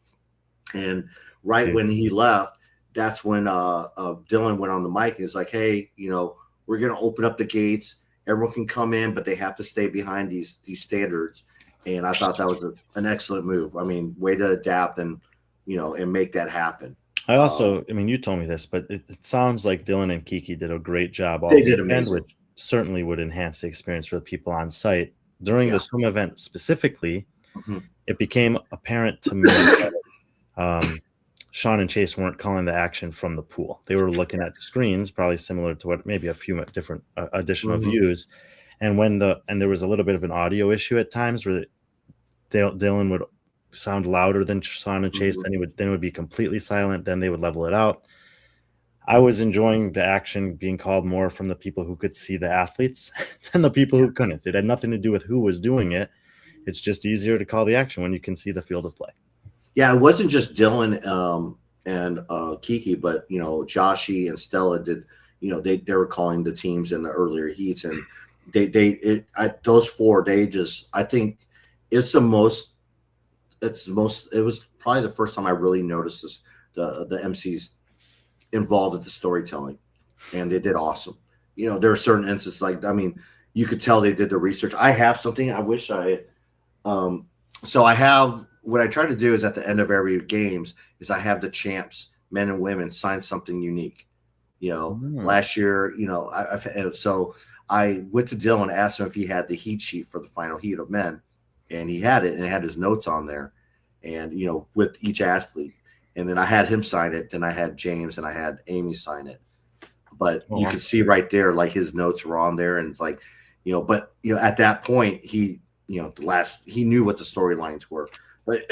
And when he left, that's when Dylan went on the mic and he's like, hey, we're going to open up the gates. Everyone can come in, but they have to stay behind these standards. And I thought that was an excellent move. I mean, way to adapt and make that happen. I also, you told me this, but it sounds like Dylan and Kiki did a great job. They did amazing. Which certainly would enhance the experience for the people on site. During the swim event specifically, it became apparent to me that Sean and Chase weren't calling the action from the pool. They were looking at the screens, probably similar to what maybe a few different additional views. And there was a little bit of an audio issue at times where Dylan would sound louder than Sean and Chase, then it would be completely silent, then they would level it out. I was enjoying the action being called more from the people who could see the athletes than the people who couldn't. It had nothing to do with who was doing it. It's just easier to call the action when you can see the field of play. Yeah, it wasn't just Dylan and Kiki, but Joshi and Stella did. They were calling the teams in the earlier heats, and those four. I think it's the most. It was probably the first time I really noticed this. The MCs involved with the storytelling, and they did awesome. There are certain instances you could tell they did the research. I have something I wish I. So I have. What I try to do is at the end of every games is I have the champs, men and women, sign something unique. Last year, so I went to Dylan and asked him if he had the heat sheet for the final heat of men, and he had it, and it had his notes on there, and with each athlete, and then I had him sign it. Then I had James and I had Amy sign it, but you could see right there, like his notes were on there, and it's like, at that point he knew what the storylines were. But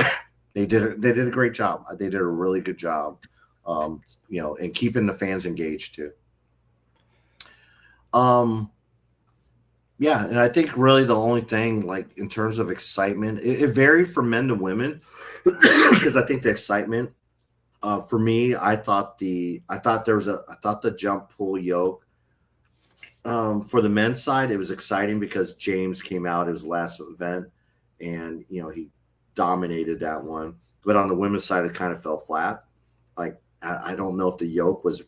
they did a great job. They did a really good job, and keeping the fans engaged too. And I think really the only thing, like in terms of excitement, it varied from men to women, because I think the excitement, for me, I thought the jump pull yoke, for the men's side, it was exciting because James came out. It was the last event, and he dominated that one. But on the women's side, it kind of fell flat. Like I don't know if the yoke was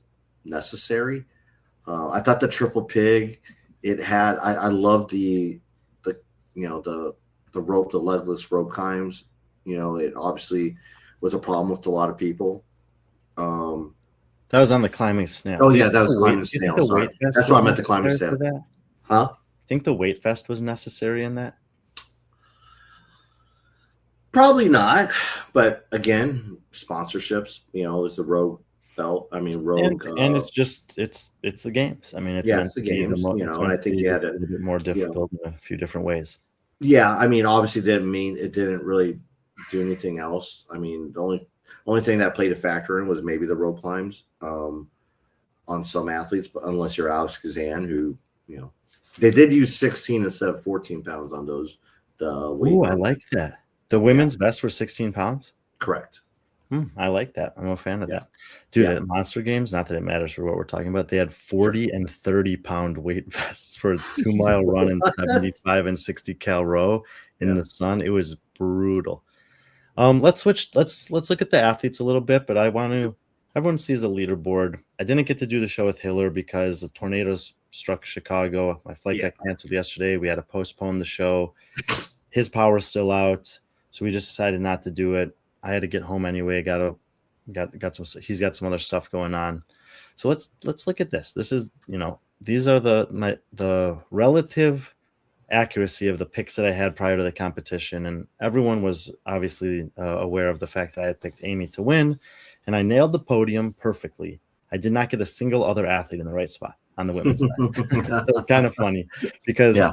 necessary. I thought the triple pig, it had. I loved the rope, the legless rope climbs. It obviously was a problem with a lot of people. That was on the climbing snail. Oh yeah, that was climbing snail. Sorry, that's why I meant the climbing snail. Huh? I think the weight vest was necessary in that. Probably not, but again, sponsorships, is the Rogue belt. I mean, Rogue. And it's just it's the games. I mean, it's Yeah, it's meant the to be games, it's and meant I to think be you a had to, little bit more you know, difficult in a few different ways. yeah. I mean, obviously, it didn't really do anything else. I mean, the only thing that played a factor in was maybe the rope climbs on some athletes, but unless you're Alex Kazan, who they did use 16 instead of 14 pounds on those the weight Ooh, I limit. like that. The Yeah, women's best were 16 pounds. correct. I like that. I'm a fan of Yeah, that. Dude, yeah, at Monster Games, not that it matters for what we're talking about, they had sure. 40 and 30-pound weight vests for a 2-mile run and 75 and 60 cal row in Yeah, the sun. It was brutal. Let's switch. Let's look at the athletes a little bit, but I want to. Everyone sees the leaderboard. I didn't get to do the show with Hiller because the tornadoes struck Chicago. My flight yeah, got canceled yesterday. We had to postpone the show. His power's still out, so we just decided not to do it. I had to get home anyway. Got some. He's got some other stuff going on. So let's look at this. This is these are the relative accuracy of the picks that I had prior to the competition, and everyone was obviously aware of the fact that I had picked Amy to win, and I nailed the podium perfectly. I did not get a single other athlete in the right spot on the women's side, so it's kind of funny because yeah.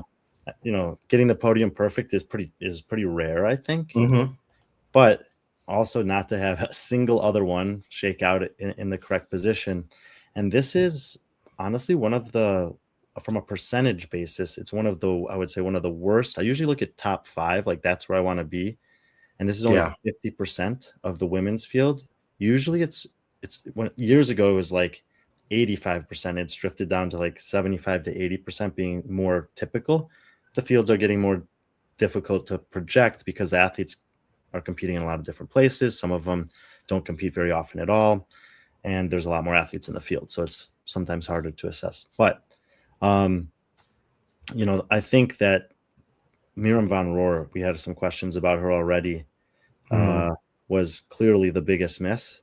getting the podium perfect is pretty rare, I think, Mm-hmm. but also not to have a single other one shake out in the correct position, and this is honestly one of the from a percentage basis, it's one of the I would say one of the worst. I usually look at top 5, like that's where I want to be, and this is only Yeah. 50% of the women's field. Usually it's when years ago it was like 85%. It's drifted down to like 75 to 80% being more typical. The fields are getting more difficult to project because the athletes are competing in a lot of different places. Some of them don't compete very often at all, and there's a lot more athletes in the field, so it's sometimes harder to assess. But um, I think that Miriam Van Roer, we had some questions about her already, Mm-hmm. was clearly the biggest miss.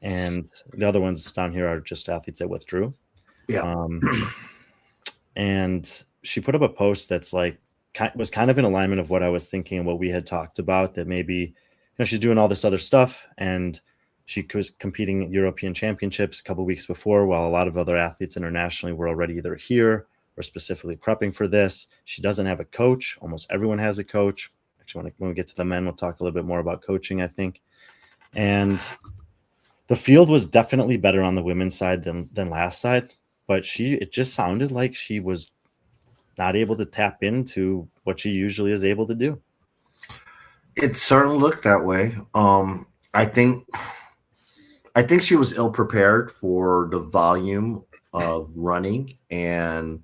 And the other ones down here are just athletes that withdrew. Yeah. Um, and she put up a post that's like, was kind of in alignment of what I was thinking and what we had talked about, that maybe, she's doing all this other stuff and she was competing at European championships a couple weeks before, while a lot of other athletes internationally were already either here or specifically prepping for this. She doesn't have a coach. Almost everyone has a coach. Actually, when we get to the men, we'll talk a little bit more about coaching, I think. And the field was definitely better on the women's side than last side, but it just sounded like she was not able to tap into what she usually is able to do. It certainly looked that way. I think she was ill prepared for the volume of running and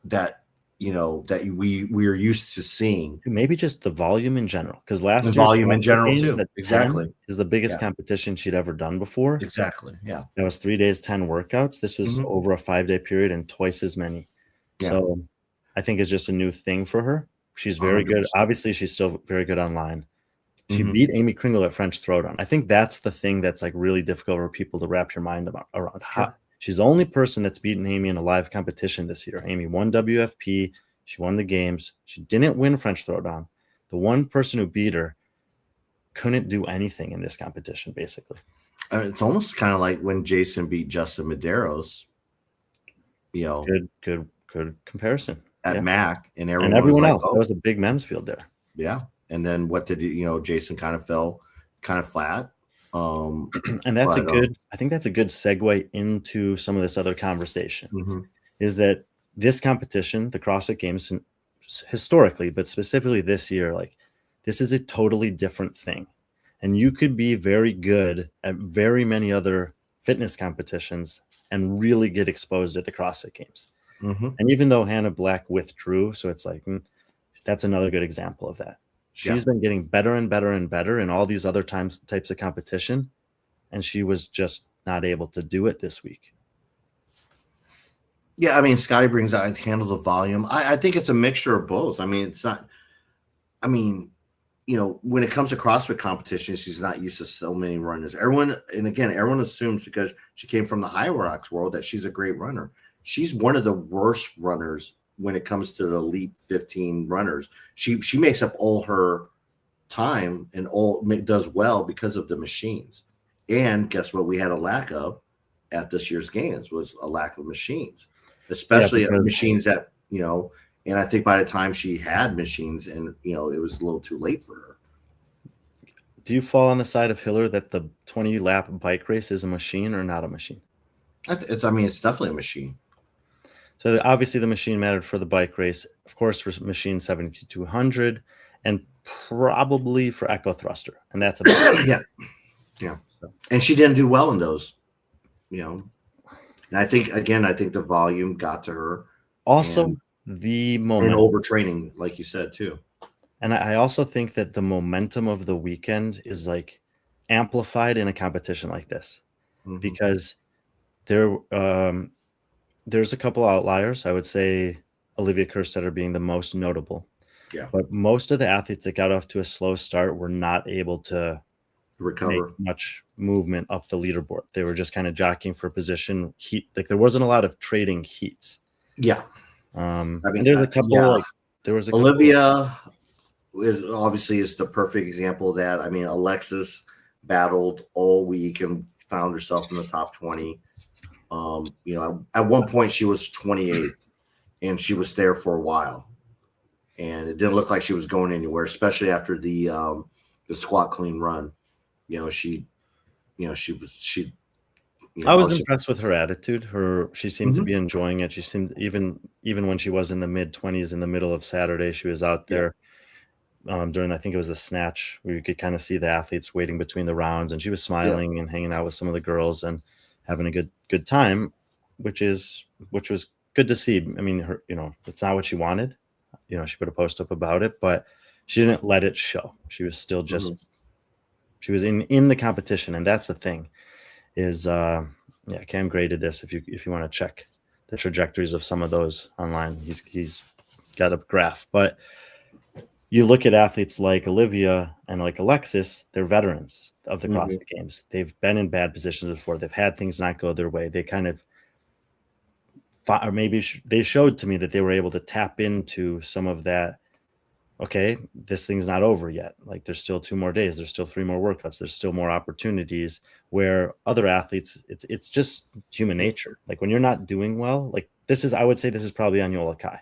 that that we are used to seeing. Maybe just the volume in general, because The last year's volume in CrossFit general Games too. at 10 Exactly. is the biggest Yeah. competition she'd ever done before. Exactly. Yeah. That was 3 days, 10 workouts. This was Mm-hmm. over a 5-day period and twice as many. Yeah. So I think it's just a new thing for her. She's very good. 100%. Obviously, she's still very good online. She Mm-hmm. beat Amy Kringle at French Throwdown. I think that's the thing that's like really difficult for people to wrap your mind around. Sure. She's the only person that's beaten Amy in a live competition this year. Amy won WFP. She won the games. She didn't win French Throwdown. The one person who beat her couldn't do anything in this competition, basically. It's almost kind of like when Jason beat Justin Medeiros, Good comparison. at Yeah. MAC, and And everyone was everyone like, else. "Oh, That was a big men's field there. yeah." And then what did Jason kind of fell kind of flat. And that's I think that's a good segue into some of this other conversation. Mm-hmm. Is that this competition, the CrossFit Games, historically, but specifically this year, like this is a totally different thing. And you could be very good at very many other fitness competitions and really get exposed at the CrossFit Games. Mm-hmm. And even though Hannah Black withdrew, so it's like, that's another good example of that. She's been getting better and better and better in all these other types of competition, and she was just not able to do it this week. Yeah, I mean, Scotty brings out handle the volume. I think it's a mixture of both. I mean, it's not. I mean, when it comes to CrossFit competitions, she's not used to so many runners. Everyone assumes because she came from the high rocks world that she's a great runner. She's one of the worst runners when it comes to the elite 15 runners. She makes up all her time and all does well because of the machines. And guess what? We had a lack of at this year's games was a lack of machines, especially machines that, and I think by the time she had machines and, it was a little too late for her. Do you fall on the side of Hiller that the 20-lap bike race is a machine or not a machine? It's definitely a machine. So obviously the machine mattered for the bike race, of course, for machine 7200, and probably for Echo Thruster. And that's about yeah. So. And she didn't do well in those, And I think the volume got to her. Also, the momentum. And overtraining, like you said, too. And I also think that the momentum of the weekend is like amplified in a competition like this, because there's a couple outliers. I would say Olivia Kerstetter being the most notable. Yeah. But most of the athletes that got off to a slow start were not able to recover much movement up the leaderboard. They were just kind of jockeying for position. There wasn't a lot of trading heats. Yeah. There's a couple. Yeah. There was Olivia is the perfect example of that. Alexis battled all week and found herself in the top 20. At one point she was 28th, and she was there for a while, and it didn't look like she was going anywhere, especially after the squat clean run. I was impressed with her attitude. She seemed to be enjoying it. She seemed even when she was in the mid-20s in the middle of Saturday, she was out there during, I think it was the snatch, where you could kind of see the athletes waiting between the rounds, and she was smiling and hanging out with some of the girls and having a good time, which was good to see. Her, it's not what she wanted. She put a post up about it, but she didn't let it show. She was still just she was in the competition, and that's the thing. Is Cam graded this. If you want to check the trajectories of some of those online, he's got a graph. But you look at athletes like Olivia and like Alexis, they're veterans of the CrossFit Games. They've been in bad positions before. They've had things not go their way. They kind of, or maybe they showed to me that they were able to tap into some of that. Okay, this thing's not over yet. Like, there's still 2 more days. There's still 3 more workouts. There's still more opportunities, where other athletes, it's just human nature. Like, when you're not doing well, like I would say this is probably Anyola Kai.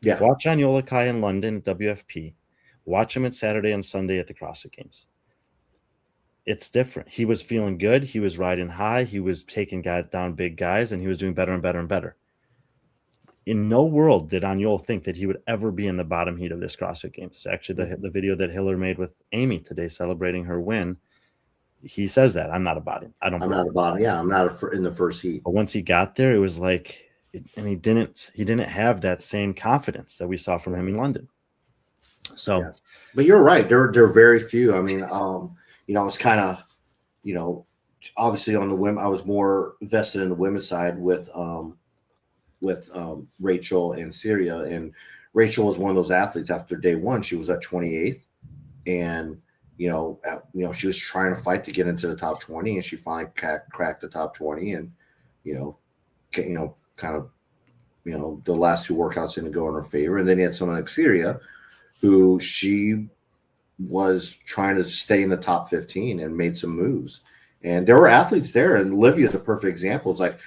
Yeah. Watch Anyola Kai in London at WFP. Watch him at Saturday and Sunday at the CrossFit Games. It's different. He was feeling good. He was riding high. He was taking down big guys, and he was doing better and better and better. In no world did Anyola think that he would ever be in the bottom heat of this CrossFit Games. Actually, the video that Hiller made with Amy today celebrating her win, he says that I'm not a bottom. I'm not a bottom. Yeah, I'm not in the first heat. But once he got there, it was like, and he didn't have that same confidence that we saw from him in London. So, yeah. But you're right. There are very few. It's kind of, obviously on the women, I was more vested in the women's side with Rachel and Syria. And Rachel was one of those athletes. After day one, she was at 28th, and she was trying to fight to get into the top 20, and she finally cracked the top 20. And kind of the last 2 workouts didn't go in her favor. And then you had someone like Syria, who she was trying to stay in the top 15 and made some moves. And there were athletes there, and Olivia is a perfect example. It's like,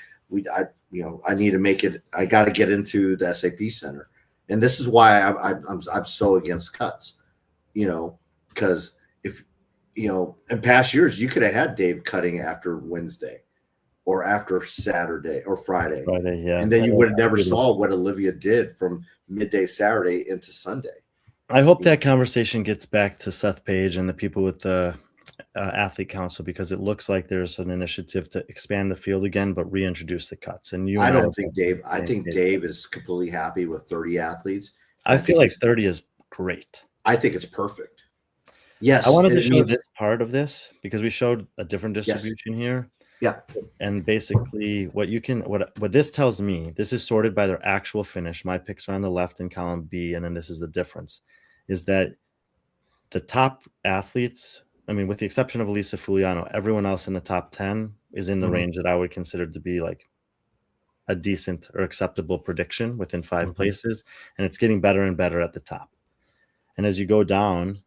I need to make it. I got to get into the SAP center, and this is why I'm so against cuts. Because if in past years you could have had Dave cutting after Wednesday, or after Saturday or Friday, yeah, and then you would have never saw what Olivia did from midday Saturday into Sunday. I hope that conversation gets back to Seth Page and the people with the athlete council, because it looks like there's an initiative to expand the field again, but reintroduce the cuts. And I don't think Dave. I think Dave is completely happy with 30 athletes. I feel like 30 is great. I think it's perfect. Yes, I wanted to show this part of this because we showed a different distribution here. Yeah, and basically what this tells me, this is sorted by their actual finish. My picks are on the left in column B, and then this is the difference, is that the top athletes, with the exception of Elisa Fuliano, everyone else in the top 10 is in the range that I would consider to be like a decent or acceptable prediction within 5 places, and it's getting better and better at the top. And as you go down,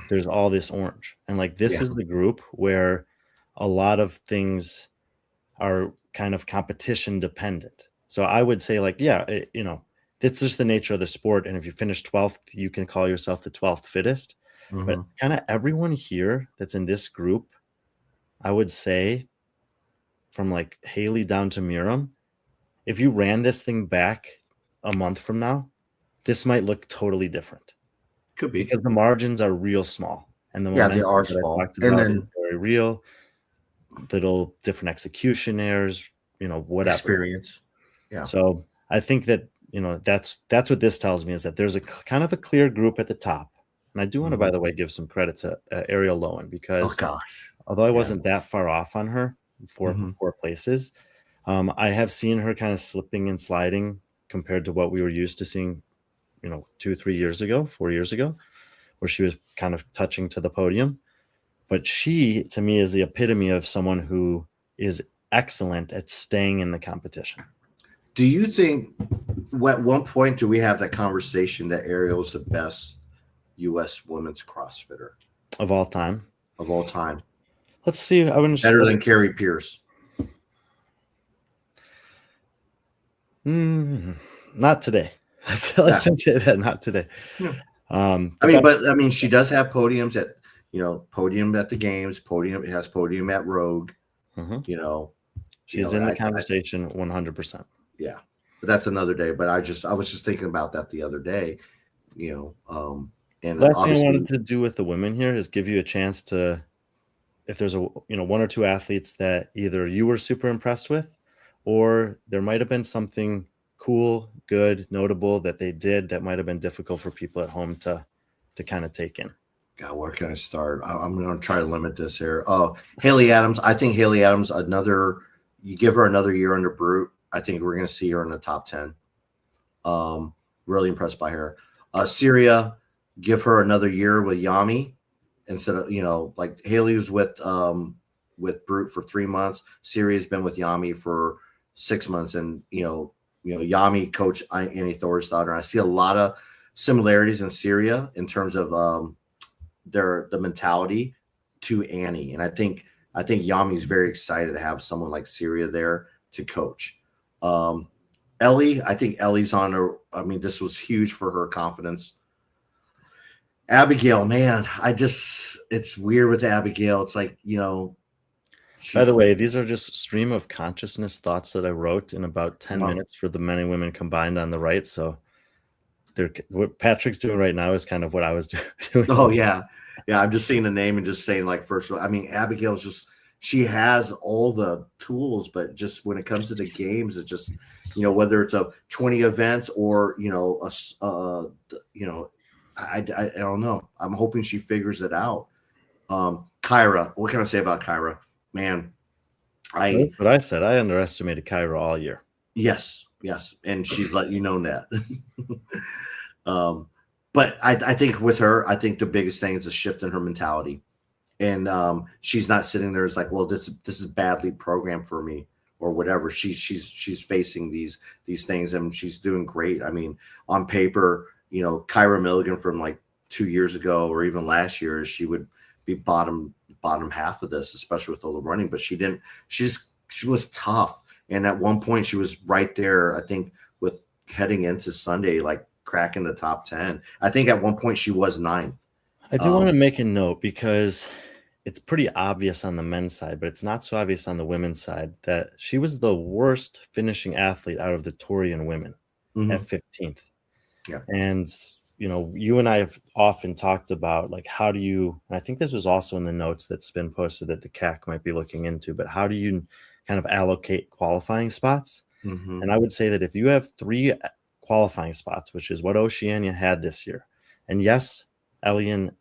there's all this orange. And like this is the group where a lot of things are kind of competition dependent. So I would say like, yeah, it's just the nature of the sport. And if you finish 12th, you can call yourself the 12th fittest. But kind of everyone here that's in this group, I would say from like Haley down to Miriam, if you ran this thing back a month from now, this might look totally different. Could be. Because the margins are real small. And the Yeah, they momentum are that I small. talked And about is then very real. Little different execution errors, whatever. experience. Yeah. So I think that, that's what this tells me, is that there's a kind of a clear group at the top. And I do want to, by the way, give some credit to Ariel Lowen, Oh because gosh. although I wasn't that far off on her, four places, I have seen her kind of slipping and sliding compared to what we were used to seeing, 4 years ago, where she was kind of touching to the podium. But she, to me, is the epitome of someone who is excellent at staying in the competition. Do you think at one point do we have that conversation that Ariel's the best U.S. women's CrossFitter Of all time? of all time? Let's see. I wouldn't Better than Carrie Pierce. Not today. Let's say that, not today. Yeah. But she does have podiums at podium at the games, podium. It has podium at Rogue. She's in the conversation 100%. Yeah, but that's another day. But I was just thinking about that the other day. And last thing I wanted to do with the women here is give you a chance to, if there's one or two athletes that either you were super impressed with, or there might have been something cool, good, notable that they did that might have been difficult for people at home to kind of take in. God, where can I start? I'm going to try to limit this here. Oh, Haley Adams. I think Haley Adams, you give her another year under Brute, I think we're going to see her in the top 10. Really impressed by her. Syria, give her another year with Yami instead of, like Haley was with Brute for 3 months. Syria's been with Yami for 6 months. And, Yami coach Annie Thor's daughter. I see a lot of similarities in Syria in terms of the mentality to Annie. And I think Yami's very excited to have someone like Syria there to coach. Ellie, I think Ellie's this was huge for her confidence. Abigail, man, it's weird with Abigail. It's like, by the way, these are just stream of consciousness thoughts that I wrote in about 10 minutes for the men and women combined on the right. So what Patrick's doing right now is kind of what I was doing. Oh, yeah. Yeah, I'm just seeing the name and just saying, like, first, Abigail's she has all the tools, but just when it comes to the games, it's just, whether it's a 20 events or, I don't know. I'm hoping she figures it out. Kyra, what can I say about Kyra? Man, that's what I said. I underestimated Kyra all year. Yes. And she's let you know that. But I think with her, I think the biggest thing is a shift in her mentality. And she's not sitting there as like, well, this is badly programmed for me or whatever. She's facing these things and she's doing great. I mean, on paper, Kyra Milligan from like 2 years ago or even last year, she would be bottom half of this, especially with all the running. But she didn't. She was tough. And at one point, she was right there, I think, with heading into Sunday, like cracking the top 10. I think at one point she was 9th. I do want to make a note because it's pretty obvious on the men's side, but it's not so obvious on the women's side that she was the worst finishing athlete out of the Torian women at 15th. Yeah. And, you and I have often talked about, like, how do you, and I think this was also in the notes that's been posted that the CAC might be looking into, but how do you kind of allocate qualifying spots? And I would say that if you have 3 qualifying spots, which is what Oceania had this year, and yes, Ellie and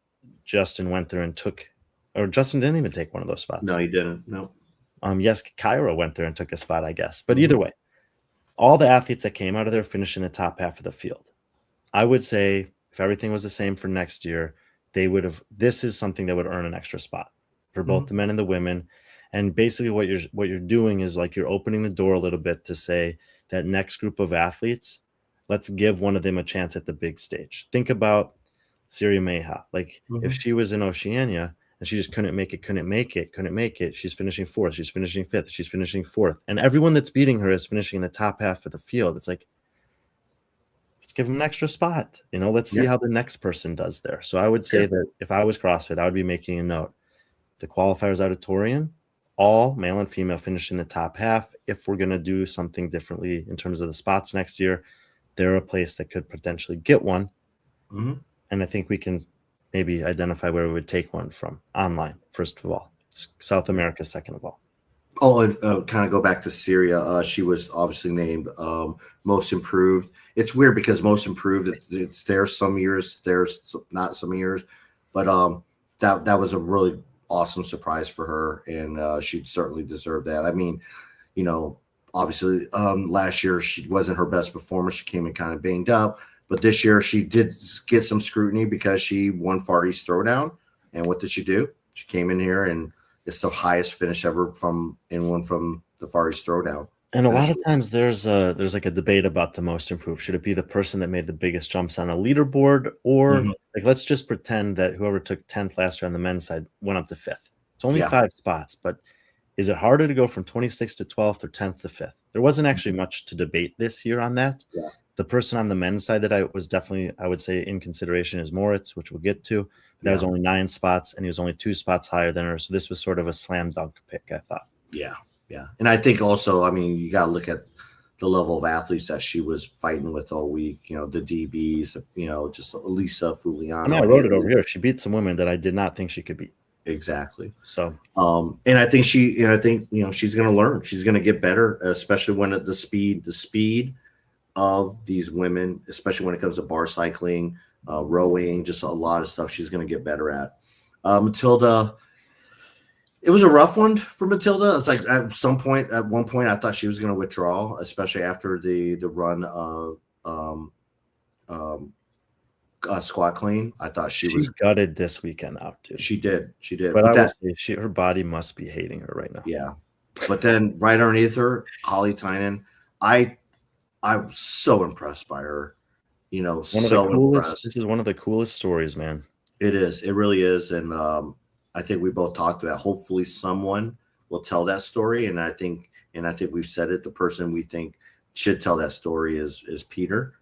Justin went there and Justin didn't even take one of those spots. No, he didn't. No. Yes, Kyra went there and took a spot, I guess. But either way, all the athletes that came out of there finished in the top half of the field. I would say if everything was the same for next year, this is something that would earn an extra spot for both the men and the women. And basically what you're doing is like you're opening the door a little bit to say that next group of athletes, let's give one of them a chance at the big stage. Think about Syria Meha. Like if she was in Oceania and she just couldn't make it, she's finishing fourth, she's finishing fifth, she's finishing fourth. And everyone that's beating her is finishing in the top half of the field. It's like, let's give them an extra spot. Let's see how the next person does there. So I would say that if I was CrossFit, I would be making a note. The qualifiers auditorium, all male and female finish in the top half. If we're going to do something differently in terms of the spots next year, they're a place that could potentially get one. And I think we can maybe identify where we would take one from online, first of all. South America, second of all. Oh, and kind of go back to Syria. She was obviously named most improved. It's weird because most improved, it's there some years, there's not some years. But that was a really awesome surprise for her, and she certainly deserved that. I mean, obviously last year she wasn't her best performance. She came in kind of banged up. But this year she did get some scrutiny because she won Far East Throwdown. And what did she do? She came in here and it's the highest finish ever from anyone from the Far East Throwdown. And a lot of times there's like a debate about the most improved. Should it be the person that made the biggest jumps on a leaderboard, or like let's just pretend that whoever took 10th last year on the men's side went up to 5th. It's only 5 spots, but is it harder to go from 26th to 12th or 10th to 5th? There wasn't actually much to debate this year on that. Yeah. The person on the men's side that I would say in consideration is Moritz, which we'll get to. That was only 9 spots, and he was only 2 spots higher than her. So this was sort of a slam dunk pick, I thought. Yeah. And I think also, I mean, you got to look at the level of athletes that she was fighting with all week. The DBs, just Lisa Fuliano. I wrote it over here. She beat some women that I did not think she could beat. Exactly. So, and I think she's going to learn. She's going to get better, especially when the speed of these women, especially when it comes to bar cycling, rowing, just a lot of stuff she's going to get better at. Matilda, it was a rough one for Matilda. It's like at one point, I thought she was going to withdraw, especially after the run squat clean. I thought she was gutted this weekend out too. She did. But I will say her body must be hating her right now. Yeah. But then right underneath her, Holly Tynan, I was so impressed by her. This is one of the coolest stories, man. It is. It really is. And I think we both talked about hopefully someone will tell that story. And I think we've said it. The person we think should tell that story is Peter.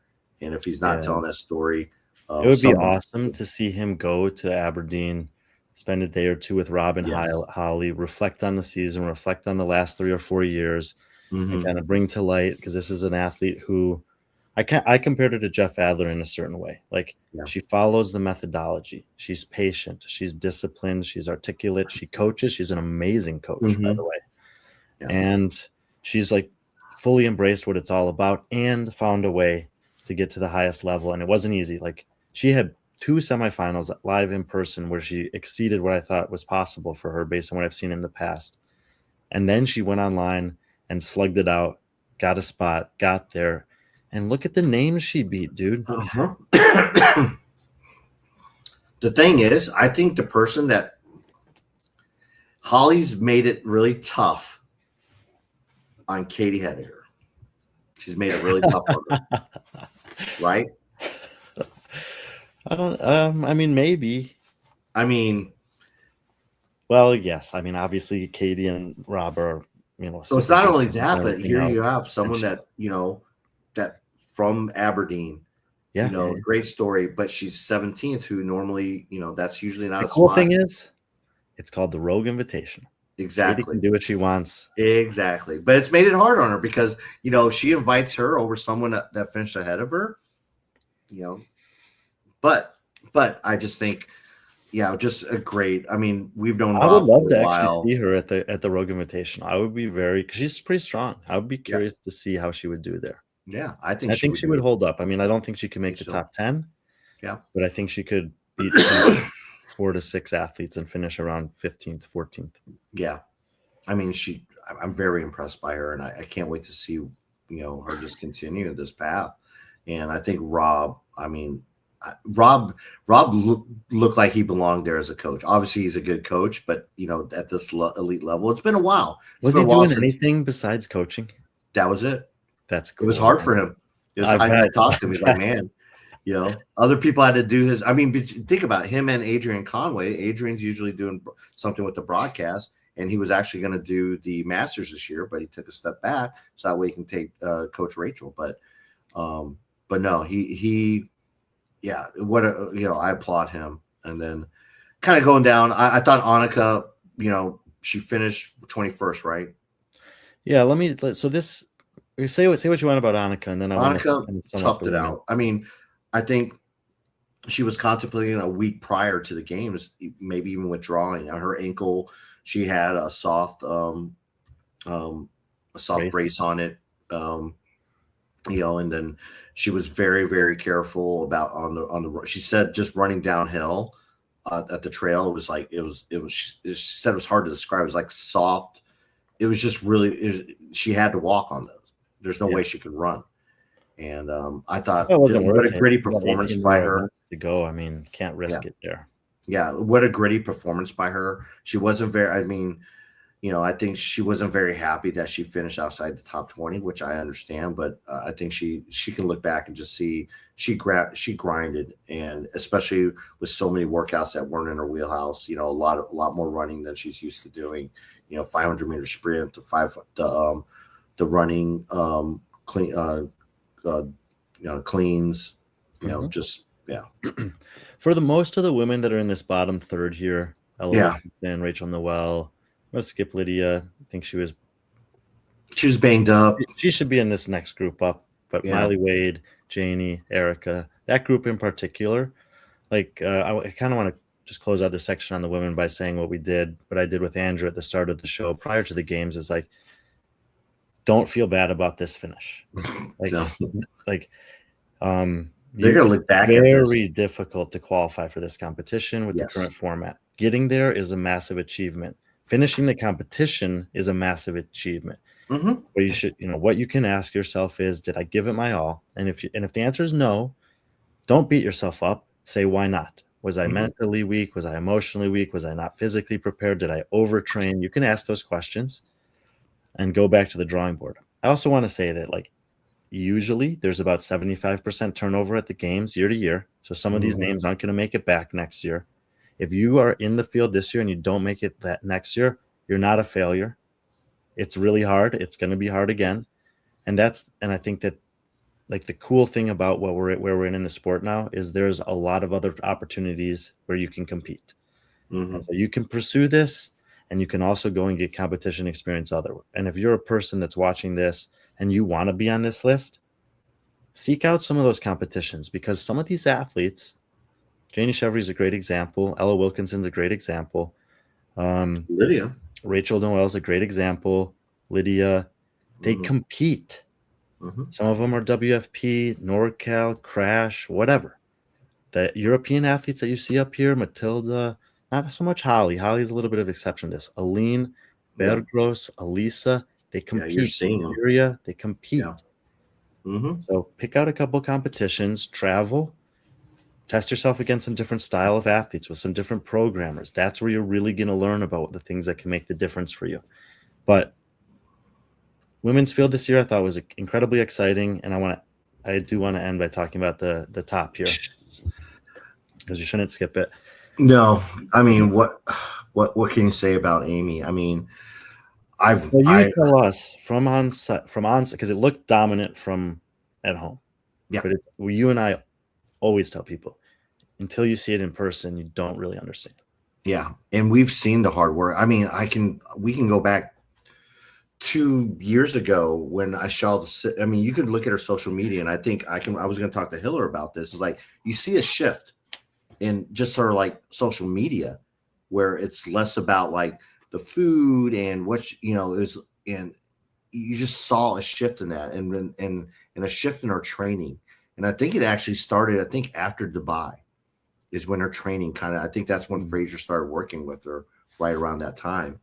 And if he's not telling that story, it would be awesome to see him go to Aberdeen, spend a day or two with Rob and Holly, reflect on the season, reflect on the last 3 or 4 years, and kind of bring to light, because this is an athlete who I compared her to Jeff Adler in a certain way. Like she follows the methodology. She's patient. She's disciplined. She's articulate. She coaches. She's an amazing coach, by the way. Yeah. And she's like fully embraced what it's all about and found a way to get to the highest level. And it wasn't easy. Like she had 2 semifinals live in person where she exceeded what I thought was possible for her based on what I've seen in the past. And then she went online and slugged it out, got a spot, got there. And look at the names she beat, dude. The thing is, I think the person that Holly's made it really tough on Katie Hediger. She's made it really tough on her. Right? I mean, maybe. Well, yes. I mean, obviously, Katie and Rob are, So it's not only that, but here you have someone that, that from Aberdeen, great story, but she's 17th, who normally, that's usually not a spot. The cool thing is, it's called the Rogue Invitational. Exactly. Katie can do what she wants. Exactly. But it's made it hard on her because, she invites her over someone that finished ahead of her, But I just think, just a great. I mean, we've known. I would love to actually see her at the Rogue Invitational. I would be because she's pretty strong. I would be curious to see how she would do there. Yeah, I think she would hold up. I mean, I don't think she can make the top 10. Yeah, but I think she could beat 4 to 6 athletes and finish around 15th, 14th. Yeah, I mean, I'm very impressed by her, and I can't wait to see her just continue this path. And I think Rob. I mean. Rob looked like he belonged there as a coach. Obviously, he's a good coach, but at this elite level, it's been a while. Was he doing anything besides coaching? That was it. That's cool. It was hard for him. I talked to him. He's like, man, Other people had to do his. I mean, think about him and Adrian Conway. Adrian's usually doing something with the broadcast, and he was actually going to do the Masters this year, but he took a step back so that way he can take Coach Rachel. But no, yeah, I applaud him. And then kind of going down, I thought Annika, she finished 21st, right? Yeah, say what you want about Annika, and then Annika toughed it out. I mean, I think she was contemplating a week prior to the games, maybe even withdrawing. Her ankle, she had a soft brace on it, and then she was very, very careful about on the. She said just running downhill at the trail, it was like she said it was hard to describe. It was like soft. It was just really. She had to walk on those. There's no way she could run. And I thought, what a gritty performance by her to go. I mean, can't risk it there. Yeah, what a gritty performance by her. She wasn't very. I mean, I think she wasn't very happy that she finished outside the top 20, which I understand. But I think she can look back and just see she grinded, and especially with so many workouts that weren't in her wheelhouse. A lot more running than she's used to doing. 500-meter sprint, the running clean. Cleans, just For the most of the women that are in this bottom third here, Ella and Rachel Noel, let's skip Lydia. I think she was banged up. She should be in this next group up. But Miley Wade, Janie, Erica, that group in particular, like I kind of want to just close out this section on the women by saying what I did with Andrew at the start of the show prior to the games is like, don't feel bad about this finish. Like, they're gonna look back at this. Very difficult to qualify for this competition with the current format. Getting there is a massive achievement. Finishing the competition is a massive achievement. Mm-hmm. But you should, what you can ask yourself is, did I give it my all? And if the answer is no, don't beat yourself up. Say, why not? Was I mentally weak? Was I emotionally weak? Was I not physically prepared? Did I overtrain? You can ask those questions and go back to the drawing board. I also want to say that, usually there's about 75% turnover at the games year to year. So some of these names aren't going to make it back next year. If you are in the field this year and you don't make it that next year, you're not a failure. It's really hard. It's going to be hard again. And I think that the cool thing about where we're in the sport now is there's a lot of other opportunities where you can compete. So you can pursue this, and you can also go and get competition experience otherwise. And if you're a person that's watching this and you want to be on this list, seek out some of those competitions, because some of these athletes, Janie Chevry is a great example. Ella Wilkinson's a great example. Lydia. Rachel Noel's a great example. Lydia, they compete. Some of them are WFP, NorCal, Crash, whatever. The European athletes that you see up here, Matilda, not so much Holly. Holly's a little bit of exception to this. Aline, Bergros, Elisa, they compete. Syria, they compete. So pick out a couple competitions, travel, test yourself against some different style of athletes with some different programmers. That's where you're really going to learn about the things that can make the difference for you. But women's field this year I thought was incredibly exciting, and I do want to end by talking about the top here, because you shouldn't skip it. No, I mean, what can you say about Amy? I mean, tell us from onset, because it looked dominant from at home. Yeah, but you and I always tell people, until you see it in person, you don't really understand. Yeah, and we've seen the hard work. I mean, we can go back 2 years ago when you could look at her social media, and I think I was going to talk to Hiller about this. It's like you see a shift in just her social media, where it's less about the food and and you just saw a shift in that, and a shift in her training. And I think it actually started, after Dubai is when her training I think that's when Fraser started working with her, right around that time.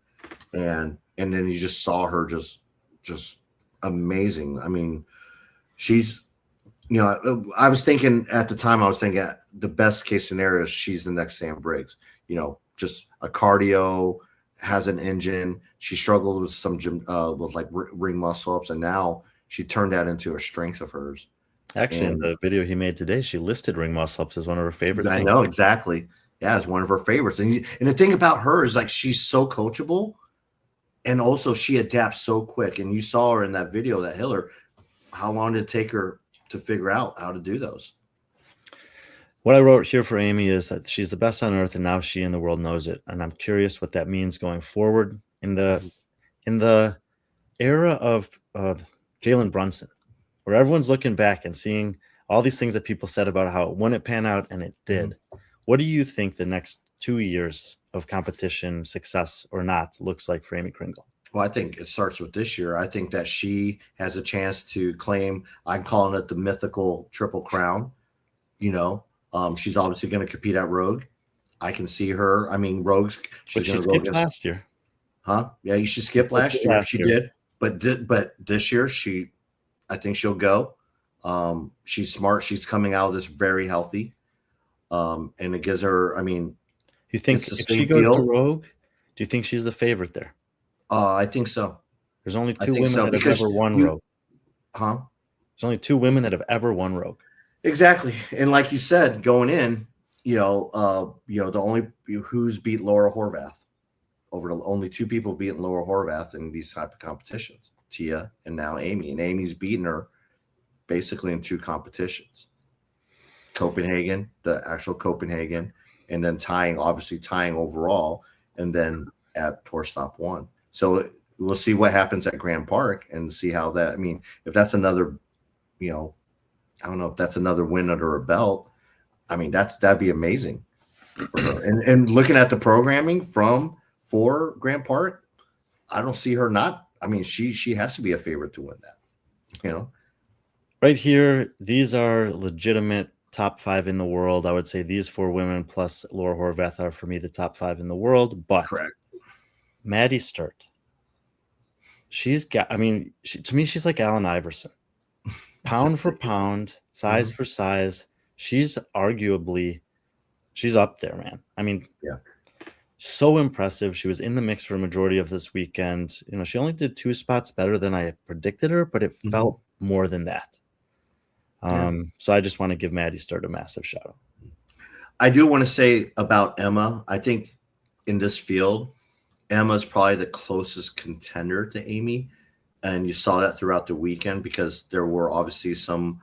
And then you just saw her just amazing. I mean, she's, I was thinking at the time, the best case scenario is she's the next Sam Briggs, just a cardio, has an engine. She struggled with some gym, with ring muscle ups, and now she turned that into a strength of hers. Actually, in And the video he made today, she listed ring muscle ups as one of her favorite I things. know exactly. Yeah, it's one of her favorites. And the thing about her is like she's so coachable, and also she adapts so quick. And you saw her in that video, that Hiller. How long did it take her to figure out how to do those? What I wrote here for Amy is that she's the best on earth, and now she and the world knows it. And I'm curious what that means going forward in the era of Jalen Brunson, where everyone's looking back and seeing all these things that people said about how it wouldn't pan out, and it did. Mm-hmm. What do you think the next 2 years of competition, success or not, looks like for Amy Kringle? Well, I think it starts with this year. I think that she has a chance to claim, I'm calling it the mythical Triple Crown. She's obviously going to compete at Rogue. I can see her. I mean, Rogue's. She's going to go against last year. Huh? Yeah, she skipped last year. She did. But this year, I think she'll go. She's smart. She's coming out of this very healthy. And it gives her, I mean. You think if she goes to Rogue, do you think she's the favorite there? I think so. There's only two women that have ever won Rogue. Huh? There's only two women that have ever won Rogue. Exactly. And like you said, going in, the only who's beat Laura Horvath. Only two people beaten Laura Horvath in these type of competitions, Tia and now Amy. And Amy's beaten her basically in two competitions. Copenhagen, the actual Copenhagen, and then tying overall, and then at Tour Stop 1. So we'll see what happens at Grand Park and see how that, I mean, if that's another, I don't know if that's another win under her belt. I mean, that'd be amazing for her. And looking at the programming for Grand Park, I don't see her not. I mean, she has to be a favorite to win that. Right here, these are legitimate top 5 in the world. I would say these 4 women plus Laura Horvath are for me the top 5 in the world. But correct. Maddie Sturt, she's got. I mean, to me, she's like Allen Iverson, pound for pound, size for size. She's arguably, she's up there, man. I mean, yeah. So impressive. She was in the mix for a majority of this weekend. She only did 2 spots better than I predicted her, but it felt more than that. So I just want to give Maddie Sturt a massive shout out. I do want to say about Emma, I think in this field, Emma's probably the closest contender to Amy. And you saw that throughout the weekend because there were obviously some,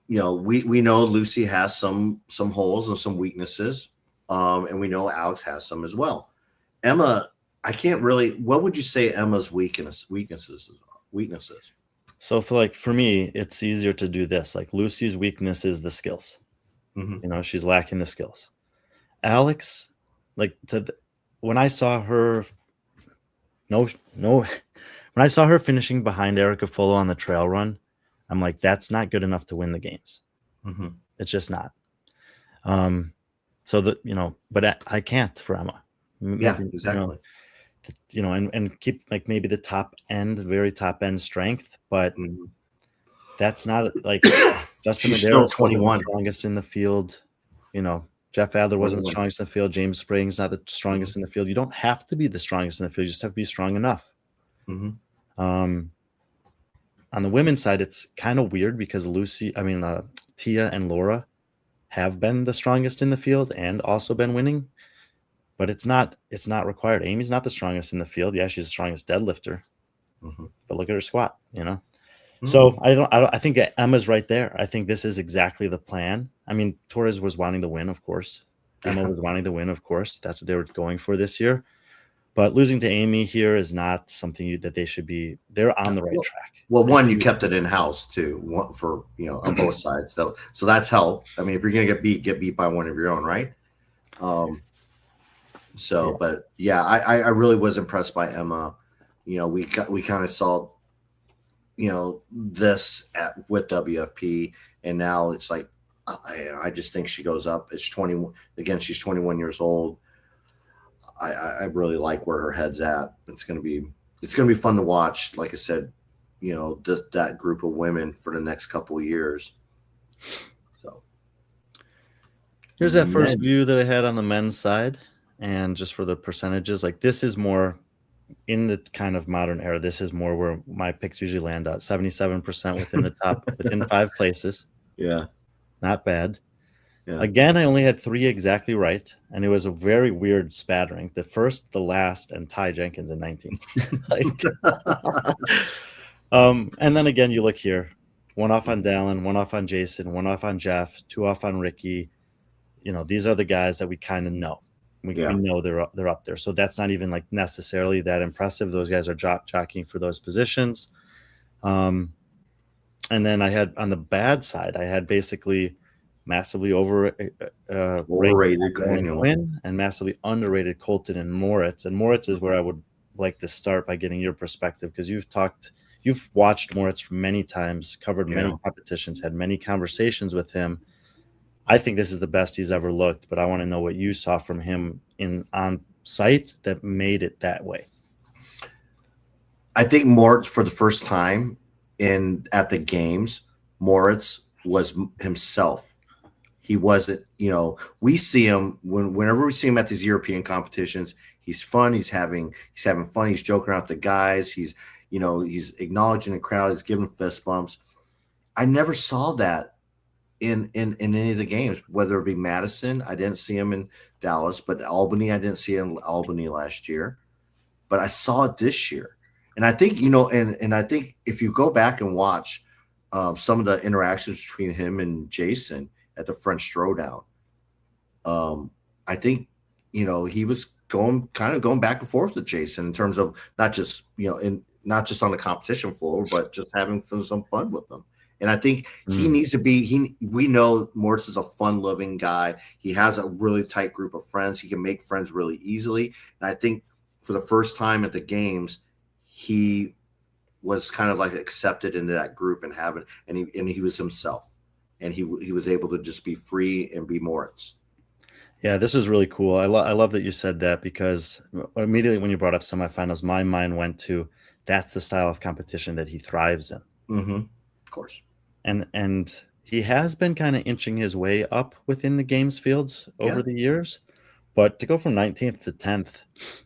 we know Lucy has some holes and some weaknesses. And we know Alex has some as well. Emma, I can't really. What would you say Emma's weaknesses? So for me, it's easier to do this. Like Lucy's weakness is the skills. She's lacking the skills. Alex, when I saw her, when I saw her finishing behind Erica Fullo on the trail run, I'm like, that's not good enough to win the games. It's just not. So but I can't for Emma. Yeah, exactly. And keep maybe the top end, very top end strength, but that's not Justin Madero is 21, strongest in the field. Jeff Adler wasn't the strongest in the field. James Sprague's not the strongest in the field. You don't have to be the strongest in the field. You just have to be strong enough. On the women's side, it's kind of weird because Tia and Laura have been the strongest in the field and also been winning, but it's not required. Amy's not the strongest in the field. Yeah, she's the strongest deadlifter, but look at her squat, So I think Emma's right there. I think this is exactly the plan. I mean, Torres was wanting to win, of course. Emma was wanting to win, of course. That's what they were going for this year. But losing to Amy here is not something that they should be. They're on the right track. Well, one, you kept it in house too, for on both sides. So that's help. I mean, if you're gonna get beat by one of your own, right? But yeah, I really was impressed by Emma. We kind of saw, this with WFP, and now it's like I just think she goes up. It's 20 again. She's 21 years old. I really like where her head's at. It's gonna be fun to watch. Like I said, that group of women for the next couple of years. So here's that first view that I had on the men's side, and just for the percentages, this is more in the kind of modern era, this is more where my picks usually land at 77% within the top, within 5 places. Yeah. Not bad. Yeah. Again, I only had 3 exactly right, and it was a very weird spattering. The first, the last, and Ty Jenkins in 19. Like, and then again, you look here, 1 off on Dallin, 1 off on Jason, 1 off on Jeff, 2 off on Ricky. You know, these are the guys that we kind of know. We know they're up there. So that's not even like necessarily that impressive. Those guys are jockeying for those positions. And then I had on the bad side, I had basically massively overrated Quinn and massively underrated Colton and Moritz. And Moritz is where I would like to start by getting your perspective, because you've watched Moritz many times, covered many competitions, had many conversations with him. I think this is the best he's ever looked, but I want to know what you saw from him on site that made it that way. I think Moritz, for the first time at the games, Moritz was himself. He wasn't, we see him whenever we see him at these European competitions, he's fun. He's having fun. He's joking around with the guys. He's acknowledging the crowd. He's giving fist bumps. I never saw that in any of the games, whether it be Madison. I didn't see him in Dallas, but Albany, I didn't see him in Albany last year, but I saw it this year. And I think, and I think if you go back and watch some of the interactions between him and Jason at the French Throwdown, I think, he was going back and forth with Jason in terms of not just on the competition floor, but just having some fun with them. And I think he needs to be, we know Moritz is a fun-loving guy. He has a really tight group of friends. He can make friends really easily. And I think for the first time at the games, he was kind of like accepted into that group and he was himself. And he was able to just be free and be Moritz. Yeah, this is really cool. I love that you said that, because immediately when you brought up semifinals, my mind went to that's the style of competition that he thrives in. Mm-hmm. Of course. And he has been kind of inching his way up within the games fields over the years. But to go from 19th to 10th,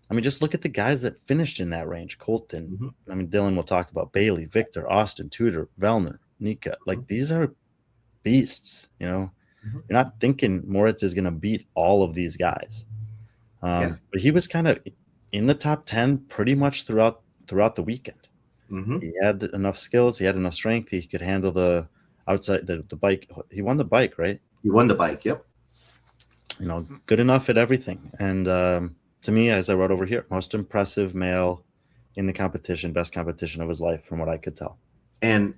I mean, just look at the guys that finished in that range. Colton, I mean, Dylan will talk about Bailey, Victor, Austin, Tudor, Vellner, Nika. Like, these are beasts, You're not thinking Moritz is going to beat all of these guys. But he was kind of in the top 10 pretty much throughout the weekend. He had enough skills. He had enough strength. He could handle the outside, the bike. He won the bike, right? He won the bike, yep. Good enough at everything. And to me, as I wrote over here, most impressive male in the competition, best competition of his life, from what I could tell. And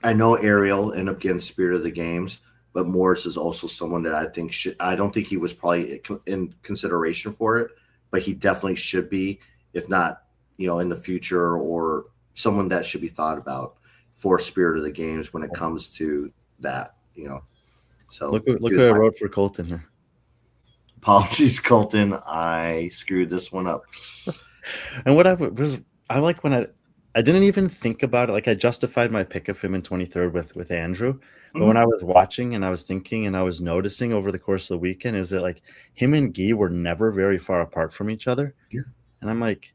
I know Ariel ended up getting Spirit of the Games, but Morris is also someone that I think I don't think he was probably in consideration for it, but he definitely should be, if not, in the future, or someone that should be thought about for Spirit of the Games when it comes to that, So look what I wrote for Colton here. Apologies, Colton. I screwed this one up. And what I like when I didn't even think about it. Like, I justified my pick of him in 23rd with Andrew. But when I was watching and I was thinking and I was noticing over the course of the weekend, is that like him and Guy were never very far apart from each other. Yeah. And I'm like,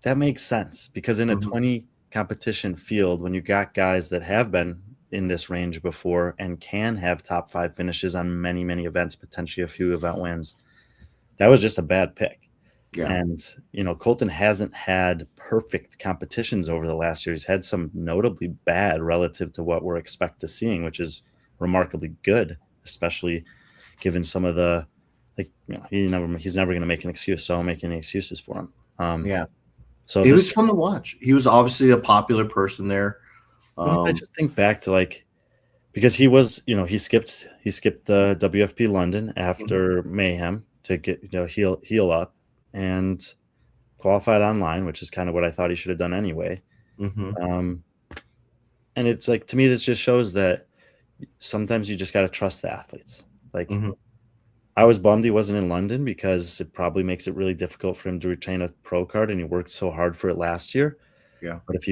that makes sense, because in a 20 competition field, when you got guys that have been in this range before and can have top 5 finishes on many, many events, potentially a few event wins, that was just a bad pick. Yeah. And, Colton hasn't had perfect competitions over the last year. He's had some notably bad relative to what we're expected to seeing, which is remarkably good, especially given some of the, he's never going to make an excuse. So I don't make any excuses for him. So it was fun to watch. He was obviously a popular person there. I just think back to because he was, he skipped the WFP London after Mayhem to get, heal up and qualified online, which is kind of what I thought he should have done anyway. And it's like, to me, this just shows that sometimes you just got to trust the athletes. Like, I was bummed he wasn't in London, because it probably makes it really difficult for him to retain a pro card, and he worked so hard for it last year. Yeah. But if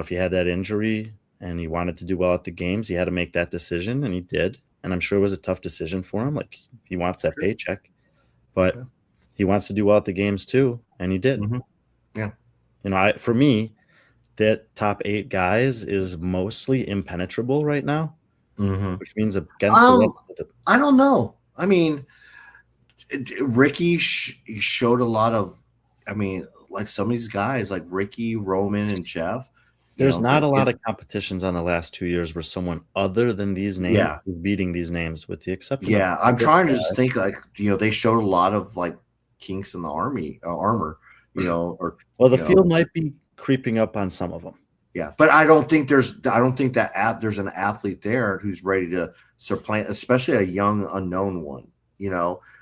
he had that injury and he wanted to do well at the games, he had to make that decision, and he did. And I'm sure it was a tough decision for him. Like, he wants that paycheck, but he wants to do well at the games too. and he did. Mm-hmm. Yeah. For me, that top 8 guys is mostly impenetrable right now, which means against the rest of the. I don't know. I mean, Ricky showed a lot of. I mean, like some of these guys, like Ricky, Roman, and Jeff. There's not a lot of competitions on the last 2 years where someone other than these names is beating these names, with the exception of. Yeah, I'm trying to just think like they showed a lot of like kinks in the armor, or the field might be creeping up on some of them. Yeah, but I don't think there's an athlete there who's ready to supplant, especially a young unknown one.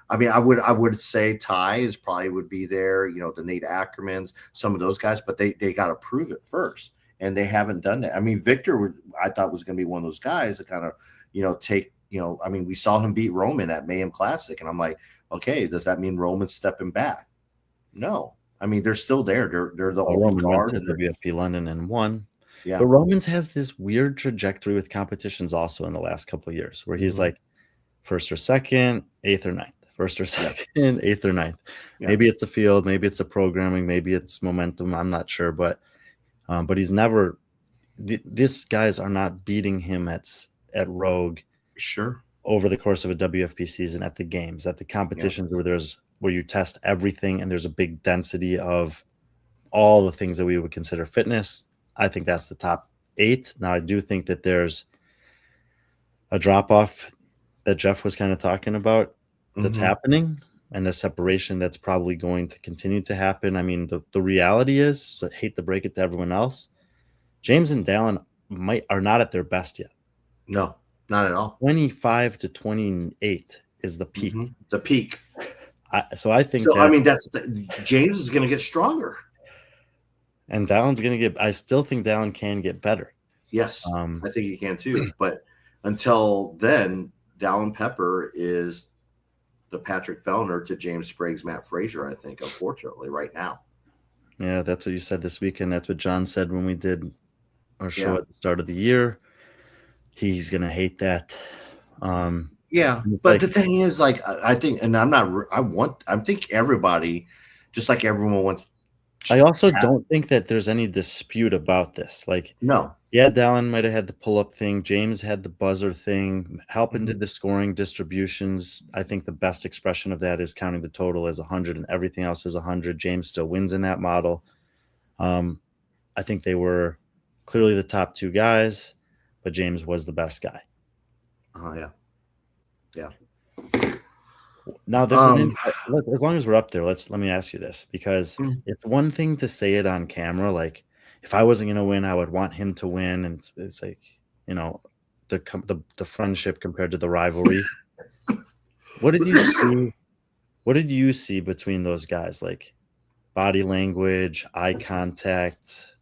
I mean, I would say Ty would be there. The Nate Ackermans, some of those guys, but they got to prove it first, and they haven't done that. I mean, Victor, I thought was going to be one of those guys that kind of take. I mean, we saw him beat Roman at Mayhem Classic, and I'm like, okay, does that mean Roman's stepping back? No. I mean, they're still there. They're the old guard. Went to WFP London and won. Yeah. But Romans has this weird trajectory with competitions also in the last couple of years, where he's like first or second, 8th or 9th, first or second, 8th or 9th. Yeah. Maybe it's a field, maybe it's a programming, maybe it's momentum. I'm not sure, but he's never. These guys are not beating him at Rogue. Sure. Over the course of a WFP season, at the games, at the competitions where you test everything and there's a big density of all the things that we would consider fitness. I think that's the top 8. Now, I do think that there's a drop-off that Jeff was kind of talking about that's happening, and the separation that's probably going to continue to happen. I mean, the reality is, I hate to break it to everyone else, James and Dallin are not at their best yet. No, not at all. 25 to 28 is the peak. The peak. I think. So I mean, James is going to get stronger, and Dallin's going to get. I still think Dallin can get better. Yes, I think he can too. But until then, Dallin Pepper is the Patrick Fellner to James Sprague's Matt Frazier. I think, unfortunately, right now. Yeah, that's what you said this weekend. That's what John said when we did our show at the start of the year. He's going to hate that. Yeah, but the thing is, like, I think, and I think everybody, just like everyone wants. I also don't think that there's any dispute about this. Like, no. Yeah, Dallin might have had the pull-up thing. James had the buzzer thing. Halpin did the scoring distributions. I think the best expression of that is counting the total as 100 and everything else is 100. James still wins in that model. I think they were clearly the top 2 guys, but James was the best guy. Yeah. Yeah. Now, there's as long as we're up there, let me ask you this, because it's one thing to say it on camera, like, if I wasn't going to win, I would want him to win, and it's like, the friendship compared to the rivalry. What did you see? What did you see between those guys? Like body language, eye contact,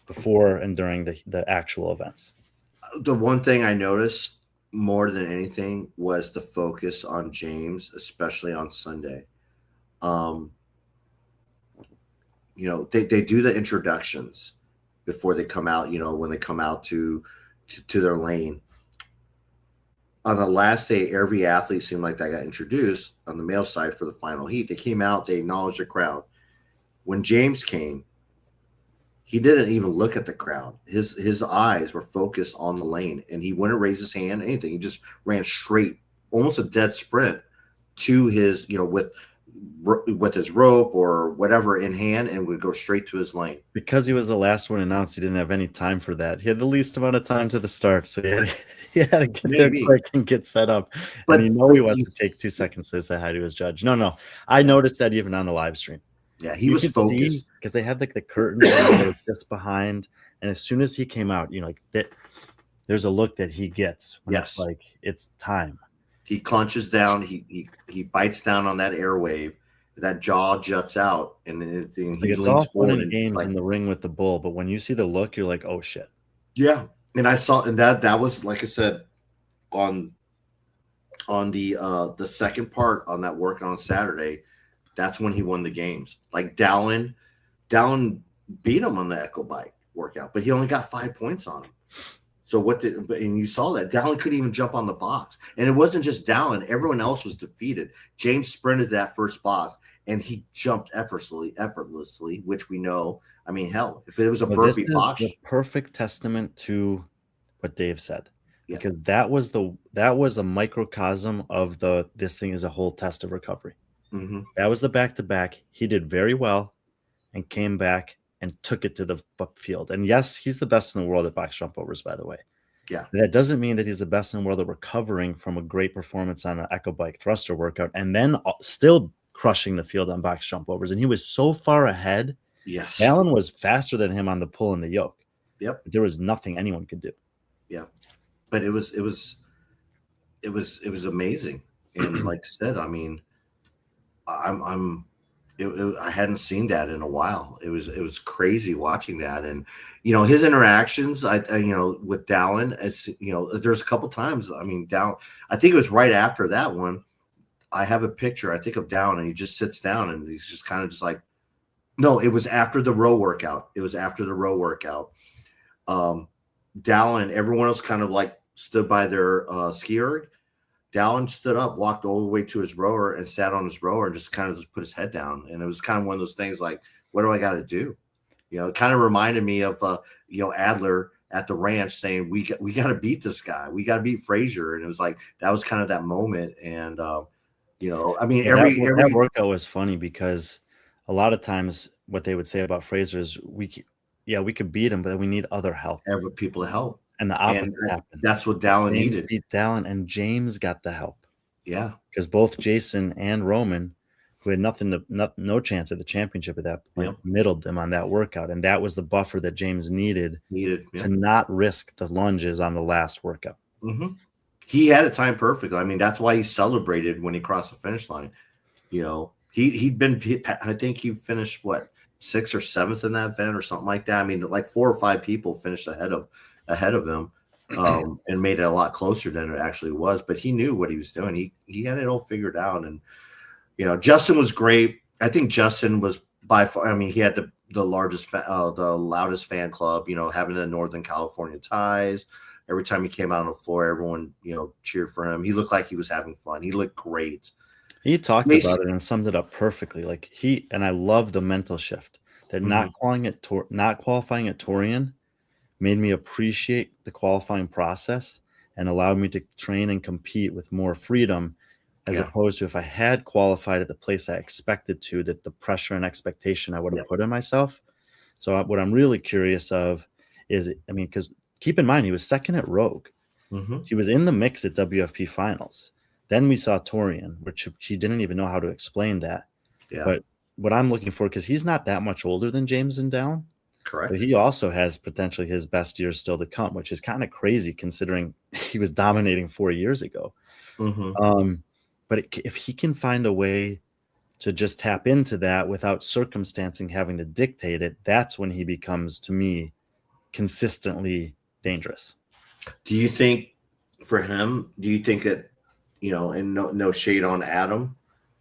before and during the actual events? The one thing I noticed more than anything was the focus on James, especially on Sunday. They do the introductions before they come out, when they come out to their lane. On the last day, every athlete seemed like that got introduced on the male side for the final heat. They came out, they acknowledged the crowd. When James came, he didn't even look at the crowd. His eyes were focused on the lane, and he wouldn't raise his hand, anything. He just ran straight, almost a dead sprint to his, with his rope or whatever in hand, and would go straight to his lane. Because he was the last one announced, he didn't have any time for that. He had the least amount of time to the start, so he had to get there quick and get set up. But he wanted to take 2 seconds to say hi to his judge. No, I noticed that even on the live stream. Yeah, he was focused because they had like the curtains that were just behind, and as soon as he came out, like that, there's a look that he gets. When it's like it's time. He clenches down. He bites down on that airwave. That jaw juts out, and then he leans all forward. In games in the ring with the bull, but when you see the look, you're like, oh shit. Yeah, and I saw, and that was, like I said, on the second part on that work on Saturday. That's when he won the games. Like Dallin beat him on the Echo Bike workout, but he only got 5 points on him. So and you saw that Dallin couldn't even jump on the box. And it wasn't just Dallin. Everyone else was defeated. James sprinted that first box, and he jumped effortlessly, which we know. I mean, hell, if it was a Well, burpee this is box, the perfect testament to what Dave said, yeah. because that was a microcosm of this thing is a whole test of recovery. Mm-hmm. That was the back-to-back. He did very well and came back and took it to the field. And yes, he's the best in the world at box jump overs, by the way. Yeah. That doesn't mean that he's the best in the world at recovering from a great performance on an Echo Bike thruster workout and then still crushing the field on box jump overs. And he was so far ahead. Yes. Allen was faster than him on the pull and the yoke. Yep. There was nothing anyone could do. Yeah. But it was amazing. And like I said, I mean, I hadn't seen that in a while. It was crazy watching that, and his interactions. I with Dallin, it's there's a couple times. I mean, I think it was right after that one. I have a picture. I think of Dallin, and he just sits down, and he's just kind of just like, no, it was after the row workout. Dallin, everyone else kind of like stood by their ski erg. Dallin stood up, walked all the way to his rower and sat on his rower and just kind of just put his head down. And it was kind of one of those things like, what do I got to do? It kind of reminded me of, Adler at the ranch saying, we got to beat this guy. We got to beat Frazier. And it was like, that was kind of that moment. And, I mean, that workout was funny because a lot of times what they would say about Frazier is we could beat him, but we need other help. Other people to help. And the opposite happened. That's what Dallin James needed. Beat Dallin, and James got the help. Yeah, because both Jason and Roman, who had no chance at the championship at that point, middled them on that workout, and that was the buffer that James needed to not risk the lunges on the last workout. Mm-hmm. He had it timed perfectly. I mean, that's why he celebrated when he crossed the finish line. He'd been. I think he finished 6th or 7th in that event or something like that. I mean, like 4 or 5 people finished ahead of them, and made it a lot closer than it actually was. But he knew what he was doing. He had it all figured out. And Justin was great. I think Justin was by far. I mean, he had the largest, the loudest fan club. Having the Northern California ties. Every time he came out on the floor, everyone cheered for him. He looked like he was having fun. He looked great. He talked about it and summed it up perfectly. Like and I love the mental shift that not qualifying at Torian made me appreciate the qualifying process and allowed me to train and compete with more freedom, as opposed to if I had qualified at the place I expected to, that the pressure and expectation I would have put on myself. So what I'm really curious of is, I mean, because keep in mind, he was second at Rogue. Mm-hmm. He was in the mix at WFP finals. Then we saw Torian, which he didn't even know how to explain that. Yeah. But what I'm looking for, because he's not that much older than James and Dallin. Correct. But he also has potentially his best years still to come, which is kind of crazy considering he was dominating 4 years ago. Mm-hmm. But if he can find a way to just tap into that without circumstancing having to dictate it, that's when he becomes, to me, consistently dangerous. Do you think for him, that, and no shade on Adam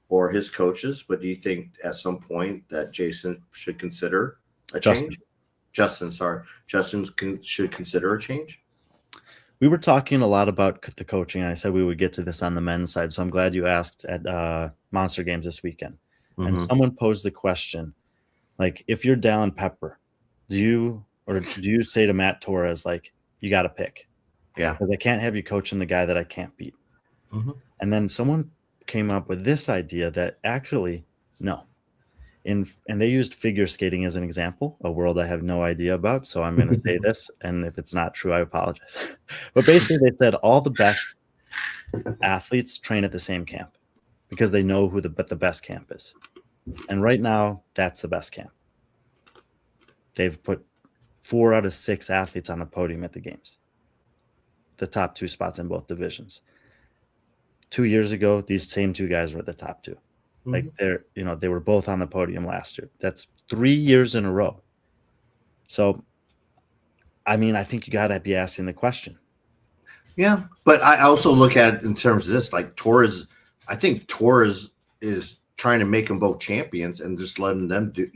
or his coaches, but do you think at some point that Jason should consider a change? Justin should consider a change? We were talking a lot about the coaching, and I said we would get to this on the men's side, so I'm glad you asked at Monster Games this weekend. Mm-hmm. And someone posed the question, like, if you're Dallin Pepper, do you say to Matt Torres, like, you got to pick? Yeah. Because I can't have you coaching the guy that I can't beat. Mm-hmm. And then someone came up with this idea that actually, no. And they used figure skating as an example, a world I have no idea about. So I'm going to say this, and if it's not true, I apologize. But basically, they said all the best athletes train at the same camp because they know who the best camp is. And right now, that's the best camp. They've put 4 out of 6 athletes on the podium at the games. The top 2 spots in both divisions. 2 years ago, these same 2 guys were at the top 2. Like they were both on the podium last year. That's 3 years in a row. So, I mean, I think you got to be asking the question. Yeah, but I also look at it in terms of this, like Torres. I think Torres is trying to make them both champions and just letting them do.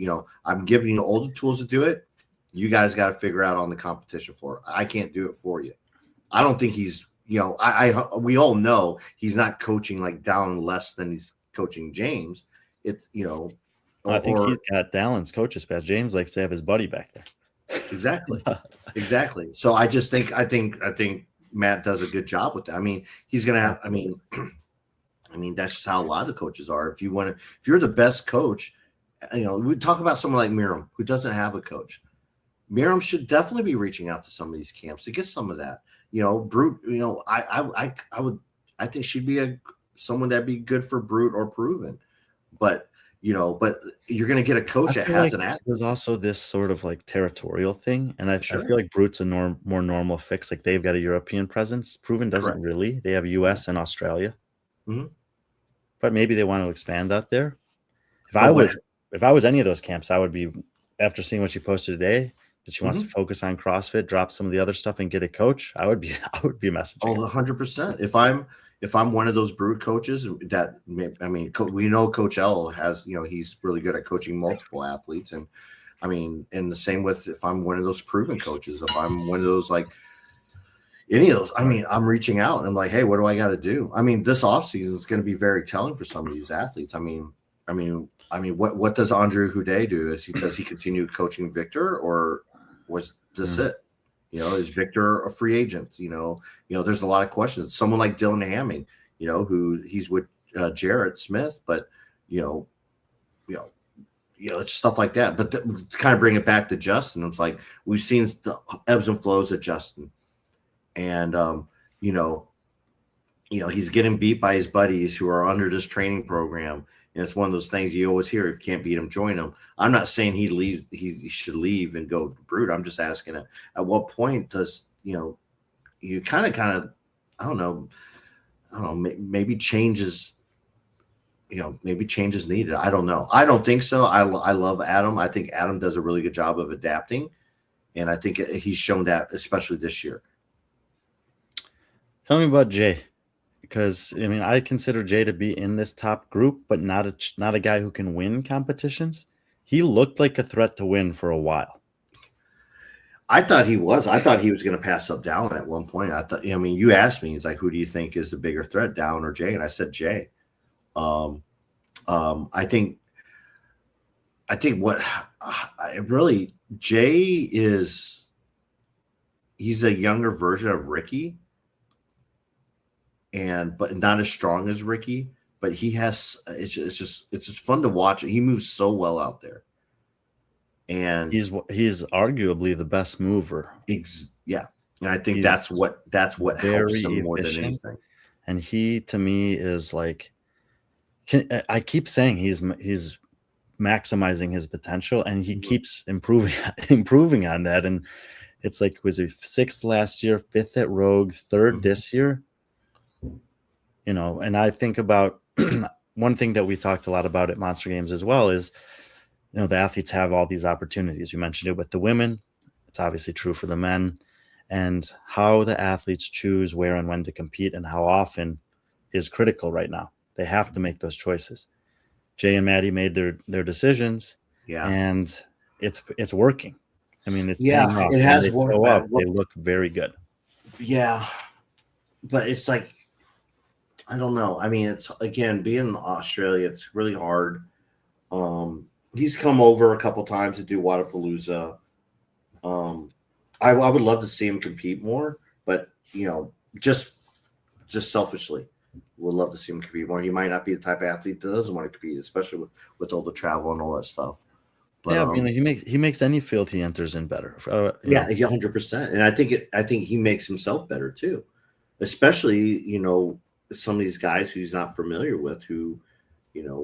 I'm giving you all the tools to do it. You guys got to figure out on the competition floor. I can't do it for you. I don't think he's. We all know he's not coaching like down less than he's coaching James. It, you know, I think he's got Dallon's coach's pass. James likes to have his buddy back there. Exactly. Exactly. So I just think I think Matt does a good job with that. I mean, he's gonna have, I mean, that's just how a lot of the coaches are. If you're the best coach, we talk about someone like Miriam who doesn't have a coach. Miriam should definitely be reaching out to some of these camps to get some of that. Brute, I think she'd be someone that'd be good for Brute or Proven. But you're going to get a coach that has an athlete. There's also this sort of like territorial thing, and I feel like Brute's a more normal fix. Like they've got a European presence. Proven doesn't really. They have U.S. and Australia, but maybe they want to expand out there. If I was any of those camps, I would be, after seeing what she posted today, that she wants to focus on CrossFit, drop some of the other stuff, and get a coach. I would be messaging. Oh, 100%. If I'm one of those Brute coaches that, I mean, we know Coach L has, he's really good at coaching multiple athletes. And I mean, and the same with, if I'm one of those Proven coaches, if I'm one of those, like any of those, I mean, I'm reaching out and I'm like, hey, what do I got to do? I mean, this offseason is going to be very telling for some of these athletes. I mean, what does Andre Houdet do? Does he continue coaching Victor, or was this it? Is Victor a free agent? There's a lot of questions. Someone like Dylan Hamming, who he's with Jarrett Smith, but it's stuff like that. But to kind of bring it back to Justin, it's like we've seen the ebbs and flows of Justin, and he's getting beat by his buddies who are under this training program. And it's one of those things you always hear: if you can't beat him, join him. I'm not saying he should leave and go to Brute. I'm just asking at what point does, you kind of, I don't know, maybe changes, maybe changes needed. I don't know. I don't think so. I love Adam. I think Adam does a really good job of adapting. And I think he's shown that, especially this year. Tell me about Jay. Because I consider Jay to be in this top group, but not a guy who can win competitions. He looked like a threat to win for a while. I thought he was. I thought he was going to pass up Dallin at one point. You asked me, it's like, who do you think is the bigger threat, Dallin or Jay? And I said Jay. I think Jay is, he's a younger version of Ricky. But not as strong as Ricky, but he has, it's just fun to watch. He moves so well out there. And he's arguably the best mover. Yeah. And I think that's what helps him more than anything. And he, to me, is like, I keep saying he's maximizing his potential, and he keeps improving on that. And it's like, was he 6th last year, 5th at Rogue, 3rd this year? And I think about one thing that we talked a lot about at Monster Games as well is, the athletes have all these opportunities. You mentioned it with the women. It's obviously true for the men, and how the athletes choose where and when to compete and how often is critical right now. They have to make those choices. Jay and Maddie made their decisions, and it's working. It has worked. They look very good. Yeah, but it's like, I don't know. It's, again, being in Australia, it's really hard. He's come over a couple times to do Wadapalooza. I would love to see him compete more, but just selfishly, would love to see him compete more. He might not be the type of athlete that doesn't want to compete, especially with all the travel and all that stuff. But, he makes any field he enters in better. 100%. And I think he makes himself better too, especially some of these guys who he's not familiar with, who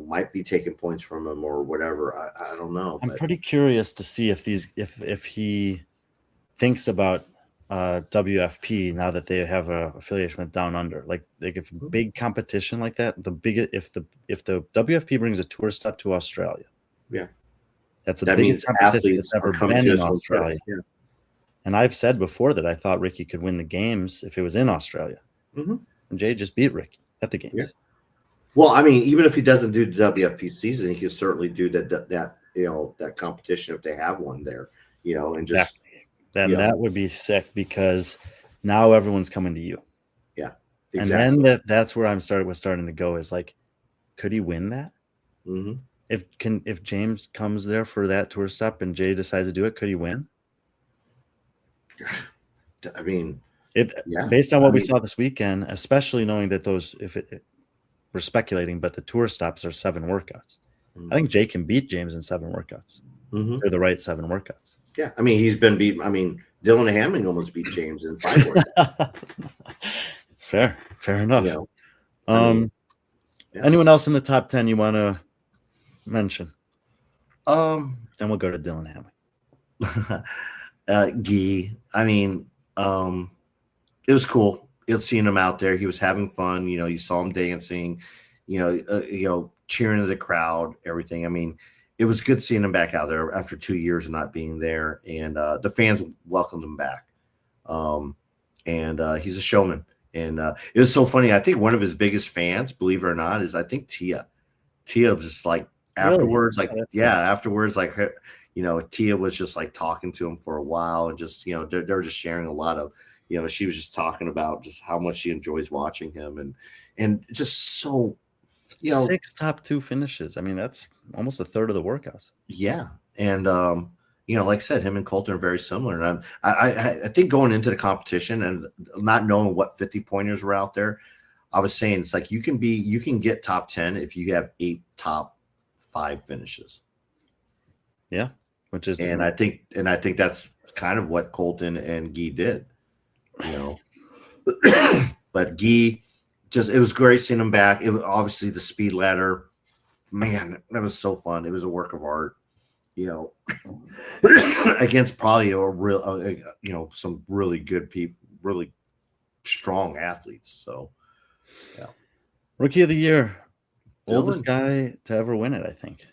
might be taking points from him or whatever. I don't know. I'm pretty curious to see if he thinks about WFP now that they have a affiliation with Down Under. Like if big competition like that, if the WFP brings a tour step to Australia, that's the biggest competition that's ever been in Australia. And I've said before that I thought Ricky could win the games if it was in Australia. And Jay just beat Ricky at the games. Yeah. Well, even if he doesn't do the WFP season, he can certainly do that competition if they have one there, and just that would be sick, because now everyone's coming to you. Yeah, exactly. And then that's where was starting to go, is like, could he win that? Mm-hmm. If James comes there for that tour stop and Jay decides to do it, could he win? I mean, based on what we saw this weekend, especially knowing that we're speculating, but the tour stops are 7 workouts. I think Jay can beat James in 7 workouts. They're the right 7 workouts. Yeah, I mean, he's been beat. I mean, Dylan Hamming almost beat James in 5 workouts. Fair enough. You know, anyone else in the top 10 you want to mention? Then we'll go to Dylan Hamming. Guy. I mean, it was cool. Seeing him out there, he was having fun. You know, you saw him dancing. You know, cheering to the crowd, everything. I mean, it was good seeing him back out there after 2 years of not being there, and the fans welcomed him back. And he's a showman, and it was so funny. I think one of his biggest fans, believe it or not, is I think Tia. Tia just like afterwards, afterwards, like her, you know, Tia was just like talking to him for a while, and just, you know, they're just sharing a lot of, you know, she was just talking about just how much she enjoys watching him, and just so, you know, 6 top 2 finishes. I mean, that's almost a third of the workouts. Yeah, and you know, like I said, him and Colton are very similar, and I think going into the competition and not knowing what 50-pointers were out there, I was saying it's like you can get top 10 if you have 8 top 5 finishes. Yeah, which is, and I think that's kind of what Colton and Guy did, you know. But Guy, it was great seeing him back. It was obviously the speed ladder. Man, that was so fun. It was a work of art, you know, against probably a real, you know, some really good people, really strong athletes. So, yeah. Rookie of the year, oldest guy to ever win it, I think.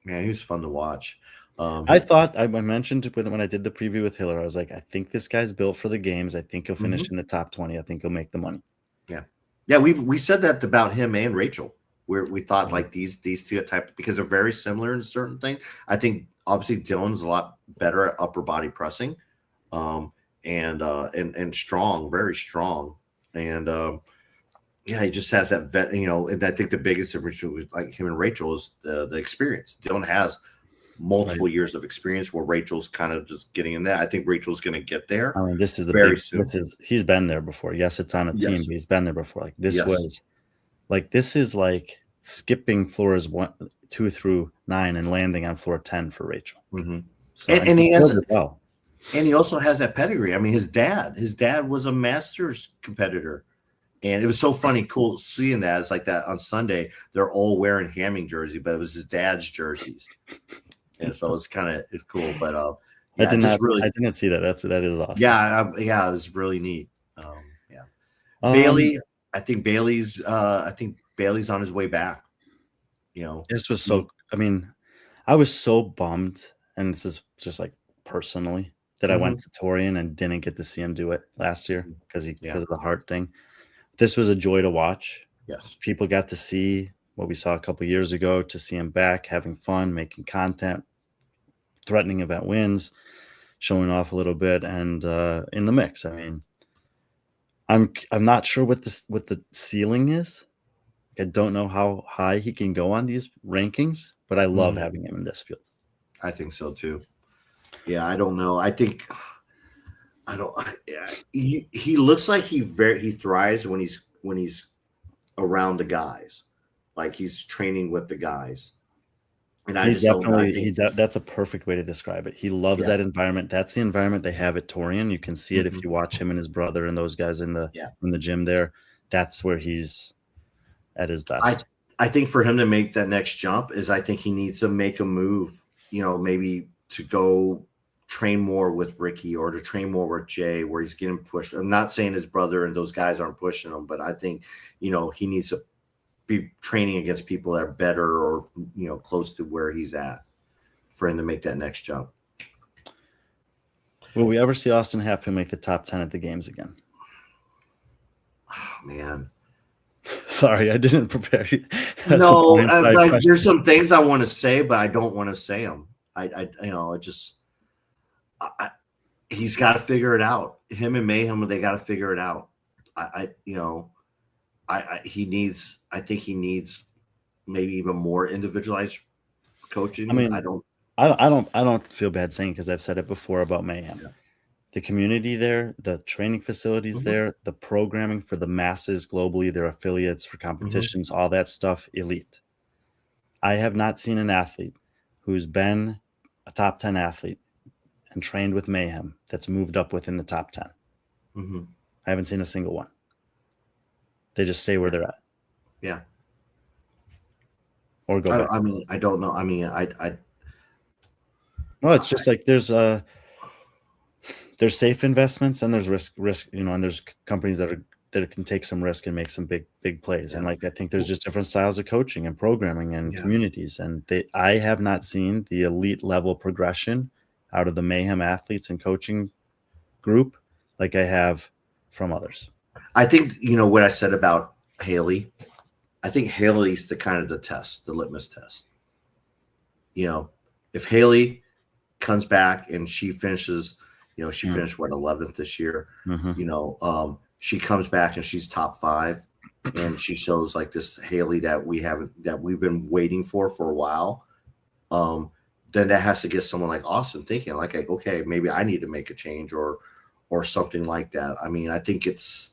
Man, he was fun to watch. I thought, I mentioned when I did the preview with Hiller, I was like, I think this guy's built for the games. I think he'll finish in the top 20. I think he'll make the money. Yeah. Yeah, we said that about him and Rachel, where we thought like these two type, because they're very similar in certain things. I think obviously Dylan's a lot better at upper body pressing, and strong, very strong, and yeah, he just has that you know. And I think the biggest difference with like him and Rachel is the experience. Dylan has multiple years of experience, where Rachel's kind of just getting in there. I think Rachel's going to get there. I mean, this is he's been there before. Yes, it's on a team, but he's been there before. Like this this is like skipping floors 1, 2 through 9 and landing on floor 10 for Rachel. So, and he has and he also has that pedigree. I mean, his dad was a Masters competitor. And it was so funny, cool seeing that. It's like that on Sunday, they're all wearing Hamming jersey, but it was his dad's jerseys. And so it's cool. But I didn't see that. That is awesome. Yeah, it was really neat. Bailey, I think Bailey's on his way back. You know, this was so. I mean, I was so bummed, and this is just like personally that I went to Torian and didn't get to see him do it last year because of the heart thing. This was a joy to watch. Yes, people got to see what we saw a couple years ago, to see him back, having fun, making content, threatening event wins, showing off a little bit, and in the mix. I mean, I'm not sure what the ceiling is. I don't know how high he can go on these rankings, but I love having him in this field. I think so too. Yeah, I don't know. He looks like he thrives when he's around the guys, like he's training with the guys. And that's a perfect way to describe it. He loves that environment. That's the environment they have at Torian. You can see it if you watch him and his brother and those guys in the gym there. That's where he's at his best. I think for him to make that next jump I think he needs to make a move, you know, maybe to go train more with Ricky or to train more with Jay, where he's getting pushed. I'm not saying his brother and those guys aren't pushing him, but I think, you know, he needs to be training against people that are better or, you know, close to where he's at for him to make that next jump. Will we ever see Austin Hatfield make the top 10 at the games again? Oh, man. Sorry, I didn't prepare you. No, there's some things I want to say, but I don't want to say them. He's got to figure it out. Him and Mayhem, they got to figure it out. I think he needs maybe even more individualized coaching. I mean, I don't feel bad saying, because I've said it before about Mayhem. Yeah. The community there, the training facilities there, the programming for the masses globally, their affiliates for competitions, all that stuff, elite. I have not seen an athlete who's been a top 10 athlete and trained with Mayhem that's moved up within the top 10. I haven't seen a single one. They just stay where they're at. Yeah. Or go back. I mean, I don't know. I mean, well, it's just like there's safe investments and there's risk, and there's companies that can take some risk and make some big plays. Yeah. And like, I think there's just different styles of coaching and programming and communities. And I have not seen the elite level progression out of the Mayhem athletes and coaching group like I have from others. I think, what I said about Haley, I think Haley's the test, the litmus test. If Haley comes back and she finishes, she finished 11th this year. She comes back and she's top 5, and she shows like this Haley that we've been waiting for a while. Then that has to get someone like Austin thinking like, okay, maybe I need to make a change or something like that. I mean, I think it's,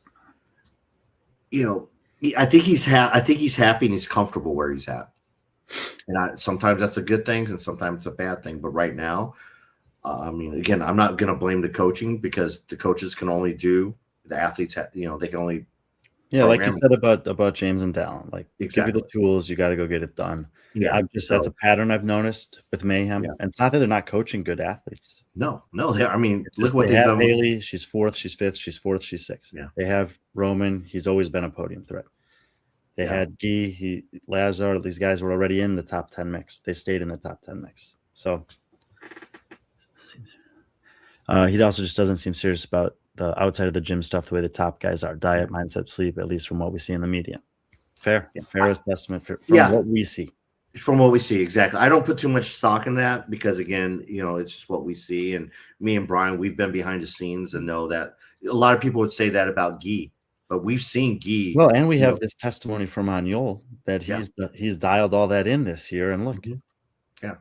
I think he's happy and he's comfortable where he's at. And sometimes that's a good thing and sometimes it's a bad thing. But right now, I mean, again, I'm not going to blame the coaching, because the coaches can only do, the athletes, they can only. Yeah, like you said about James and Dallin, like exactly. Give you the tools, you got to go get it done. Yeah, that's a pattern I've noticed with Mayhem, and it's not that they're not coaching good athletes. No. I mean, look what they have. Haley, she's 4th, she's 5th, she's 4th, she's 6th. Yeah. They have Roman, he's always been a podium threat. They had Guy, Lazar, these guys were already in the top 10 mix. They stayed in the top 10 mix. So he also just doesn't seem serious about the outside of the gym stuff the way the top guys are. Diet, mindset, sleep, at least from what we see in the media. Fair assessment from what we see. From what we see, exactly. I don't put too much stock in that because, again, it's just what we see. And me and Brian, we've been behind the scenes and know that a lot of people would say that about Guy, but we've seen Guy. Well, and we have this testimony from Aniol that he's dialed all that in this year, and look. Yeah,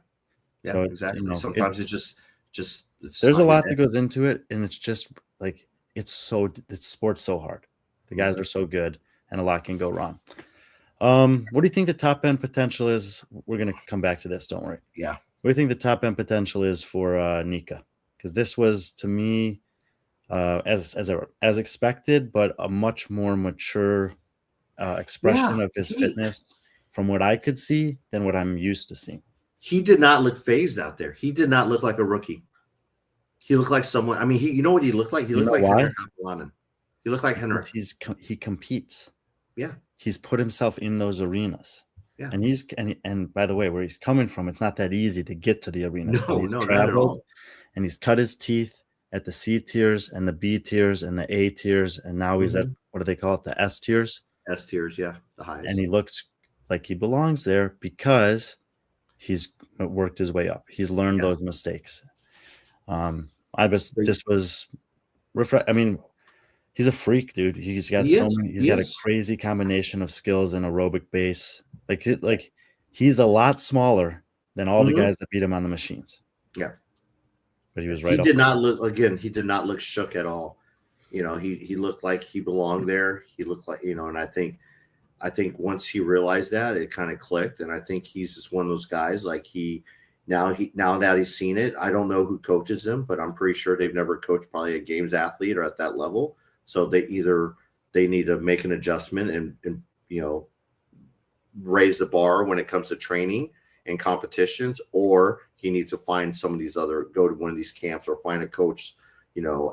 so exactly. Sometimes it's just there's a lot that goes into it, and it's just like it's sports so hard. The guys are so good, and a lot can go wrong. What do you think the top end potential is? We're going to come back to this. Don't worry. Yeah. What do you think the top end potential is for Nika? Because this was, to me, as expected, but a much more mature expression of his fitness from what I could see than what I'm used to seeing. He did not look phased out there. He did not look like a rookie. He looked like someone. I mean, you know what he looked like? He looked like Henrik Kappalainen. He looked like Henrik. He competes. Yeah. He's put himself in those arenas. Yeah. And by the way, where he's coming from, it's not that easy to get to the arenas. No, not at all. And he's cut his teeth at the C tiers and the B tiers and the A tiers. And now he's at, what do they call it? The S tiers? S tiers, yeah. The highest. And he looks like he belongs there because he's worked his way up. He's learned those mistakes. I mean, he's a freak, dude. He's got He's got a crazy combination of skills and aerobic base. Like he's a lot smaller than all the guys that beat him on the machines. Yeah, but he was right. He did not look shook at all. He looked like he belonged there. He looked like and I think once he realized that, it kind of clicked. And I think he's just one of those guys. Like now that he's seen it, I don't know who coaches him, but I'm pretty sure they've never coached probably a games athlete or at that level. So they need to make an adjustment and raise the bar when it comes to training and competitions, or he needs to find go to one of these camps or find a coach,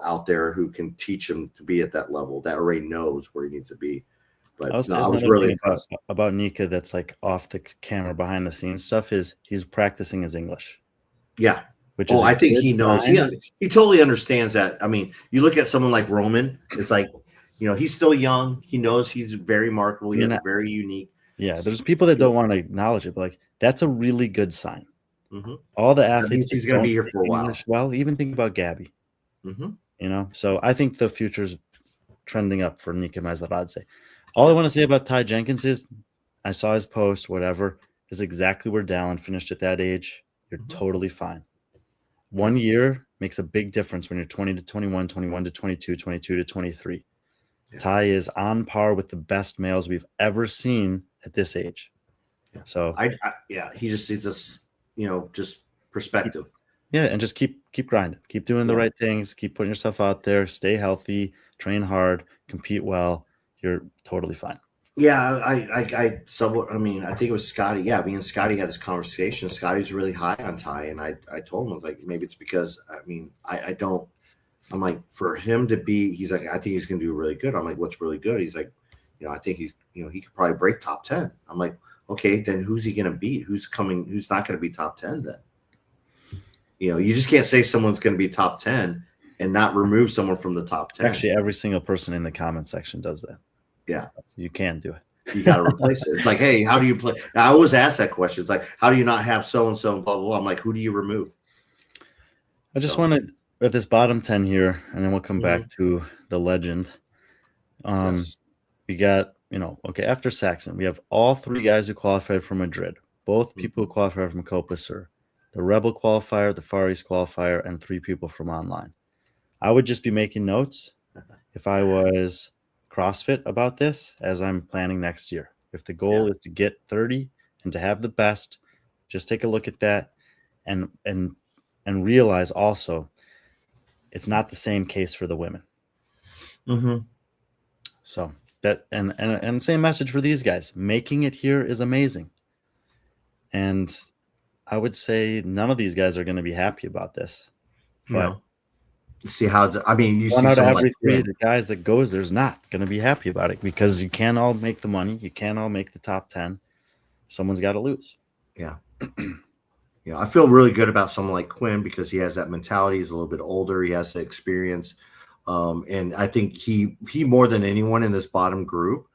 out there who can teach him to be at that level that already knows where he needs to be. But I was really impressed about Nika. That's like off the camera, behind the scenes stuff. Is he's practicing his English? Yeah. I think he knows. He totally understands that. I mean, you look at someone like Roman, it's like, he's still young. He knows he's very marketable. He has a very unique. Yeah, there's people that don't want to acknowledge it, but like that's a really good sign. All the athletes, he's going to be here for a while. Well, even think about Gabby. So I think the future's trending up for Nika Mazdaradze. All I want to say about Ty Jenkins is I saw his post, whatever. This is exactly where Dallin finished at that age. You're totally fine. 1 year makes a big difference when you're 20 to 21, 21 to 22, 22 to 23. Yeah. Ty is on par with the best males we've ever seen at this age. Yeah. So he just needs us, just perspective. And just keep grinding, keep doing the right things, keep putting yourself out there, stay healthy, train hard, compete well. You're totally fine. Yeah, I somewhat. I mean, I think it was Scotty. Yeah, me and Scotty had this conversation. Scotty's really high on Ty, and I told him, I was like, maybe it's because I don't. I'm like, for him to be, he's like, I think he's going to do really good. I'm like, what's really good? He's like, I think he's, he could probably break top 10. I'm like, okay, then who's he going to beat? Who's not going to be top 10 then? You just can't say someone's going to be top 10 and not remove someone from the top 10. Actually, every single person in the comment section does that. Yeah. You can do it. You got to replace it. It's like, hey, how do you play? I always ask that question. It's like, how do you not have so-and-so and blah, blah, blah. I'm like, who do you remove? I just want to, at this bottom 10 here, and then we'll come back to the legend. Yes. We got, after Saxon, we have all 3 guys who qualified for Madrid, both people who qualified from Copa Sur, the Rebel qualifier, the Far East qualifier, and 3 people from online. I would just be making notes if I was CrossFit about this as I'm planning next year. If the goal is to get 30 and to have the best, just take a look at that and realize also it's not the same case for the women. So that and same message for these guys. Making it here is amazing. And I would say none of these guys are going to be happy about this. But you see how you one see out of every 3 the guys that goes there's not going to be happy about it because you can't all make the money. You can't all make the top 10. Someone's got to lose. Yeah. I feel really good about someone like Quinn because he has that mentality. He's a little bit older. He has the experience. And I think he more than anyone in this bottom group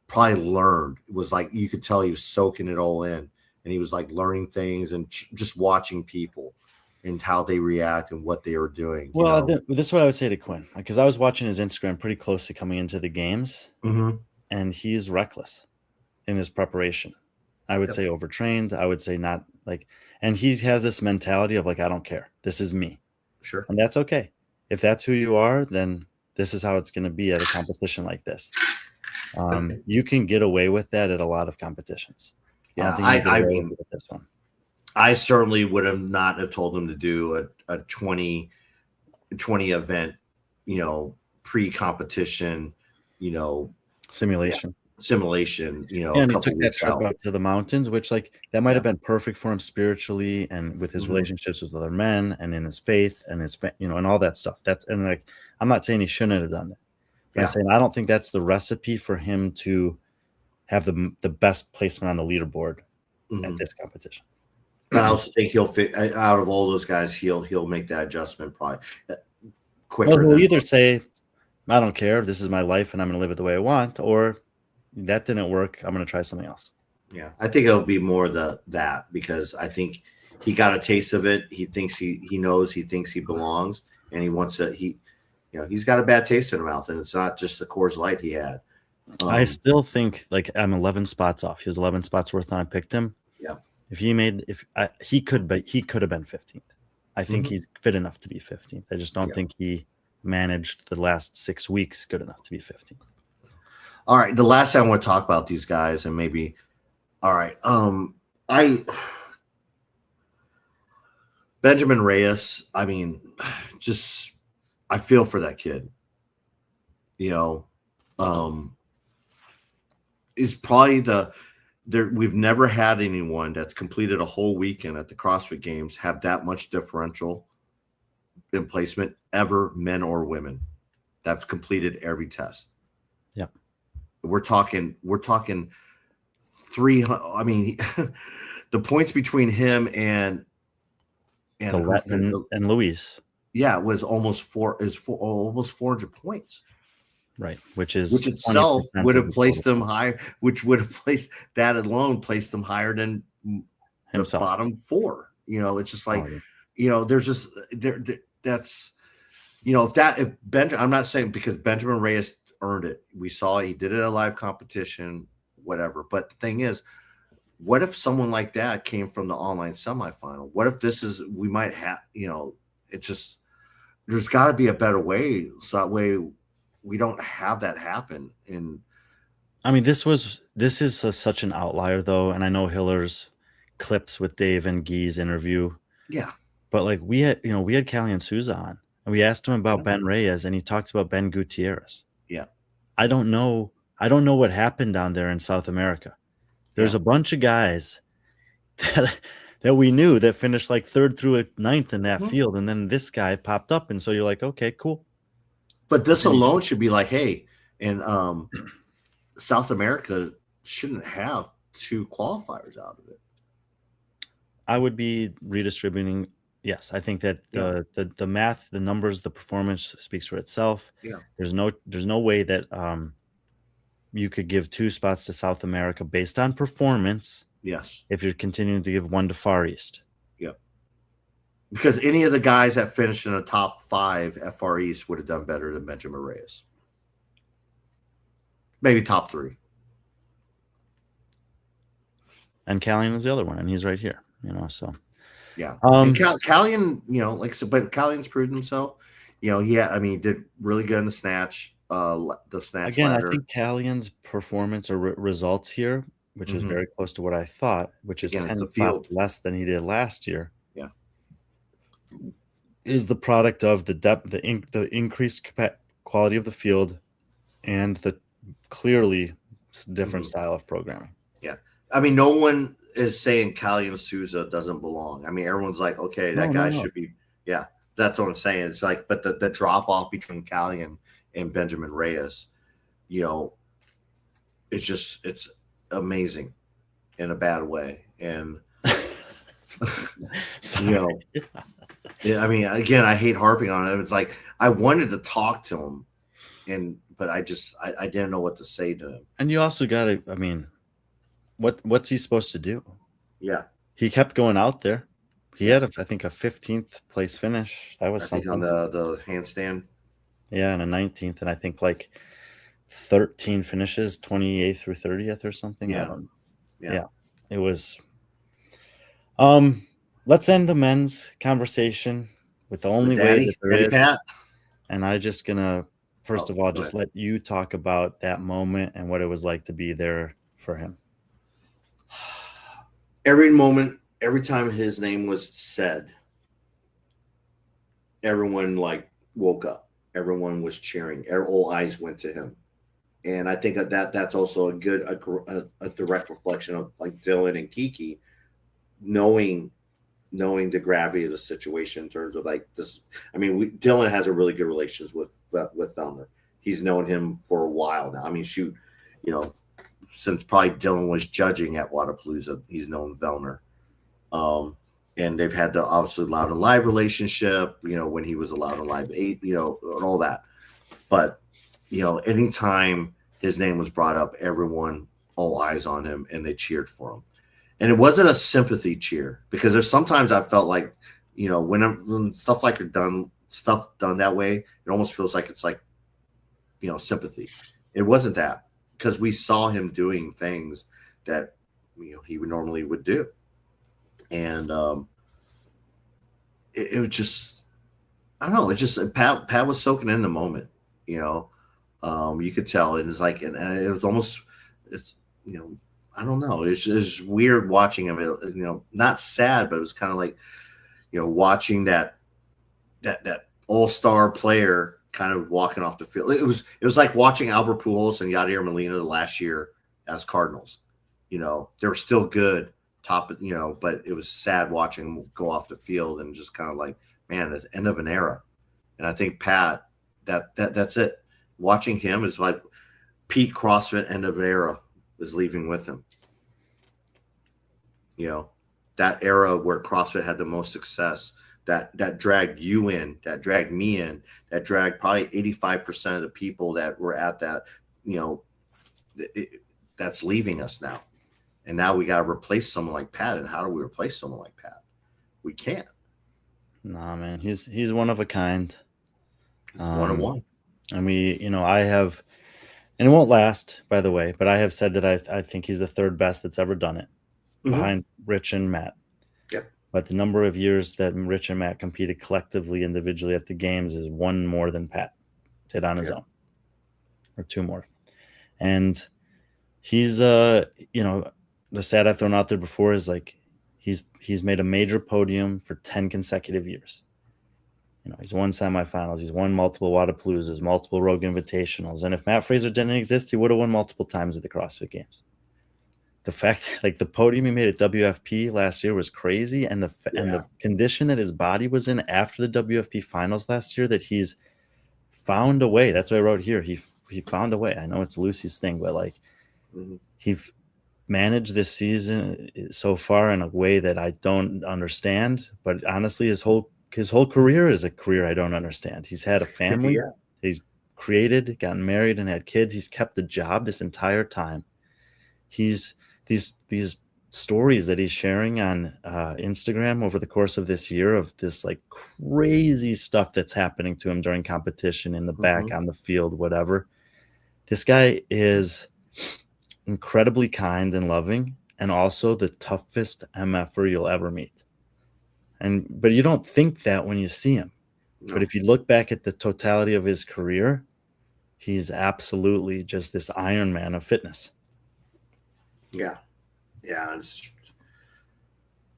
probably learned. It was like you could tell he was soaking it all in. And he was like learning things and just watching people and how they react and what they were doing. Well, this is what I would say to Quinn, because I was watching his Instagram pretty closely coming into the games, and he's reckless in his preparation. I would say overtrained. I would say not like, and he has this mentality of like, I don't care. This is me. Sure. And that's okay. If that's who you are, then this is how it's going to be at a competition like this. You can get away with that at a lot of competitions. Yeah, I mean, with this one. I certainly would have not have told him to do a 20 event, pre-competition, simulation. And he took that trip out to the mountains, which that might have been perfect for him spiritually and with his relationships with other men and in his faith and his, and all that stuff. I'm not saying he shouldn't have done that. I'm saying I don't think that's the recipe for him to have the best placement on the leaderboard at this competition. But I also think he'll fit out of all those guys. He'll make that adjustment probably quicker. Well, he'll either say, "I don't care. This is my life, and I'm going to live it the way I want," or "That didn't work. I'm going to try something else." Yeah, I think it'll be more that because I think he got a taste of it. He thinks he knows. He thinks he belongs, and he wants to. He's got a bad taste in his mouth, and it's not just the Coors Light he had. I still think I'm 11 spots off. He was 11 spots worth, and I picked him. Yeah. If he could have been 15th. I think he's fit enough to be 15th. I just don't think he managed the last 6 weeks good enough to be 15th. All right. The last thing I want to talk about these guys and maybe, all right. Benjamin Reyes, I feel for that kid, is probably we've never had anyone that's completed a whole weekend at the CrossFit Games have that much differential in placement ever, men or women. That's completed every test. Yeah. We're talking 300. I mean, the points between him and Luis. Yeah, was almost 400 points. Right, which itself would have placed them higher. Which would have placed that alone placed them higher than himself. The bottom 4. It's just like, there's just there. That's I'm not saying because Benjamin Reyes earned it. We saw he did it at a live competition. whatever. But the thing is, what if someone like that came from the online semifinal? What if we might have, it just, there's got to be a better way. So that way we don't have that happen. And I mean, this is such an outlier though. And I know Hiller's clips with Dave and Guy's interview, yeah, but like we had Callian Souza on and we asked him about Ben Reyes and he talked about Ben Gutierrez. yeah. I don't know what happened down there in South America. There's a bunch of guys that we knew that finished like 3rd through 9th in that field. And then this guy popped up. And so you're like, okay, cool. But this alone should be like, hey, and South America shouldn't have 2 qualifiers out of it. I would be redistributing. Yes, I think that the math, the numbers, the performance speaks for itself. Yeah. There's no way that you could give 2 spots to South America based on performance. Yes. If you're continuing to give 1 to Far East. Yep. Because any of the guys that finished in the top 5 at Far East would have done better than Benjamin Reyes. Maybe top 3. And Callian is the other one, and he's right here, so. Yeah. And Callian, like I said, but Callian's proved himself. He did really good in the snatch. The snatch again, ladder. I think Callian's performance or results here, which is very close to what I thought, which is 10 spots less than he did last year. Yeah. Is the product of the depth, the increased quality of the field, and the clearly different style of programming. Yeah. I mean, no one is saying Callian Souza doesn't belong. I mean, everyone's like, okay, that guy should be. Yeah, that's what I'm saying. It's like, but the drop off between Callian and Benjamin Reyes, it's amazing in a bad way. And, yeah, I mean, again, I hate harping on it. It's like, I wanted to talk to him but I didn't know what to say to him. And you also got to, I mean, what's he supposed to do? Yeah. He kept going out there. He had, I think, a 15th place finish. That was something. On the handstand. Yeah, and a 19th. And I think like 13 finishes, 28th through 30th or something. Yeah. It was. Let's end the men's conversation with the only way that there is. Pat. And I just going to, first of all, just let you talk about that moment and what it was like to be there for him. Every moment, every time his name was said, everyone woke up. Everyone was cheering. All eyes went to him. And I think that's also a direct reflection of like Dylan and Kiki knowing the gravity of the situation in terms of like this. I mean, Dylan has a really good relationship with Thelmer. He's known him for a while now. I mean, since probably Dylan was judging at Wodapalooza, he's known Vellner. And they've had the obviously Loud and Live relationship, when he was allowed in Live 8, and all that. But, anytime his name was brought up, everyone, all eyes on him, and they cheered for him. And it wasn't a sympathy cheer, because there's sometimes I felt like, when stuff like done that way, it almost feels like it's like, sympathy. It wasn't that, because we saw him doing things that, he would normally would do. And it was just, I don't know. It just Pat was soaking in the moment, you could tell. And it's like, and it was almost, I don't know. It's weird watching him. Not sad, but it was kind of like, watching that all-star player kind of walking off the field. It was like watching Albert Pujols and Yadier Molina last year as Cardinals. They were still good. But it was sad watching him go off the field and just kind of like, man, it's the end of an era. And I think Pat, that's it. Watching him is like peak CrossFit end of an era is leaving with him. That era where CrossFit had the most success, that dragged you in, that dragged me in, that dragged probably 85% of the people that were at that, that's leaving us now. And now we got to replace someone like Pat. And how do we replace someone like Pat? We can't. Nah, man, he's one of a kind. He's one of one. And I have And it won't last, by the way, but I have said that I think he's the third best that's ever done it, behind Rich and Matt. Yep. But the number of years that Rich and Matt competed collectively, individually at the games is one more than Pat did on his own, or two more. And he's, you know, the stat I've thrown out there before is like he's made a major podium for 10 consecutive years. You know, he's won semifinals, he's won multiple Wadapaloozas, multiple Rogue Invitationals, and if Matt Fraser didn't exist, he would have won multiple times at the CrossFit Games. The fact, like the podium he made at WFP last year was crazy, and the condition that his body was in after the WFP finals last year, that he's found a way. That's what I wrote here. He found a way. I know it's Lucy's thing, but like he managed this season so far in a way that I don't understand. But honestly, his whole career is a career I don't understand. He's had a family. He's created, gotten married, and had kids. He's kept the job this entire time. He's these stories that he's sharing on Instagram over the course of this year of this like crazy stuff that's happening to him during competition, in the back, on the field, whatever. This guy is incredibly kind and loving, and also the toughest MFer you'll ever meet. But you don't think that when you see him. No. But if you look back at the totality of his career, he's absolutely just this Iron Man of fitness. Yeah.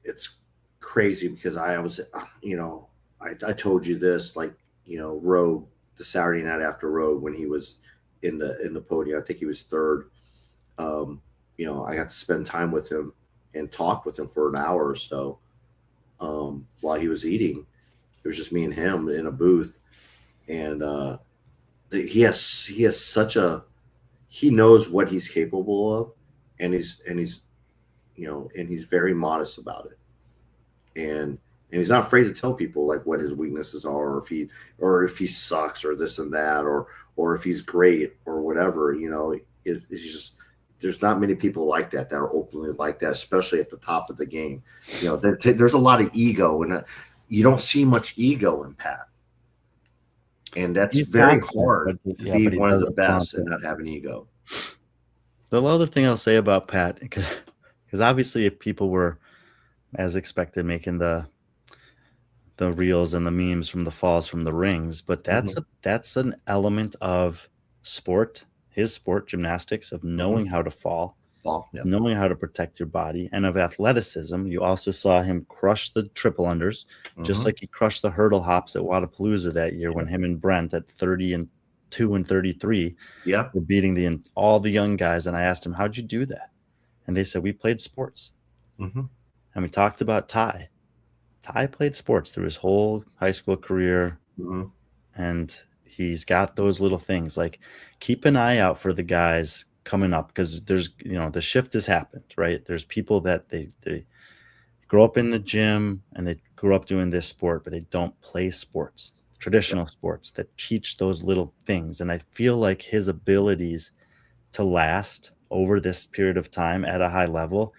It's crazy because I was, you know, I told you this, like, you know, Rogue, the Saturday night after Rogue, when he was in the podium, I think he was third. You know, I got to spend time with him and talk with him for an hour or so while he was eating. It was just me and him in a booth, and he has such a, he knows what he's capable of, and he's you know, and he's very modest about it, and he's not afraid to tell people like what his weaknesses are, or if he sucks or this and that, or if he's great or whatever. You know, it's just, there's not many people like that are openly like that, especially at the top of the game. You know, there's a lot of ego, and you don't see much ego in Pat, and that's very hard to be one of the best and not have an ego. The other thing I'll say about Pat, because obviously people were, as expected, making the reels and the memes from the falls from the rings, but that's an element of sport, his sport, gymnastics, of knowing how to fall, knowing how to protect your body, and of athleticism. You also saw him crush the triple unders, just like he crushed the hurdle hops at Wadapalooza that year when him and Brent at 32 and 33 were beating all the young guys. And I asked him, how'd you do that? And they said, we played sports. And we talked about Ty. Ty played sports through his whole high school career. And he's got those little things. Like, keep an eye out for the guys coming up, because there's, you know, the shift has happened, right? There's people that they grow up in the gym and they grew up doing this sport, but they don't play sports, traditional sports that teach those little things. And I feel like his abilities to last over this period of time at a high level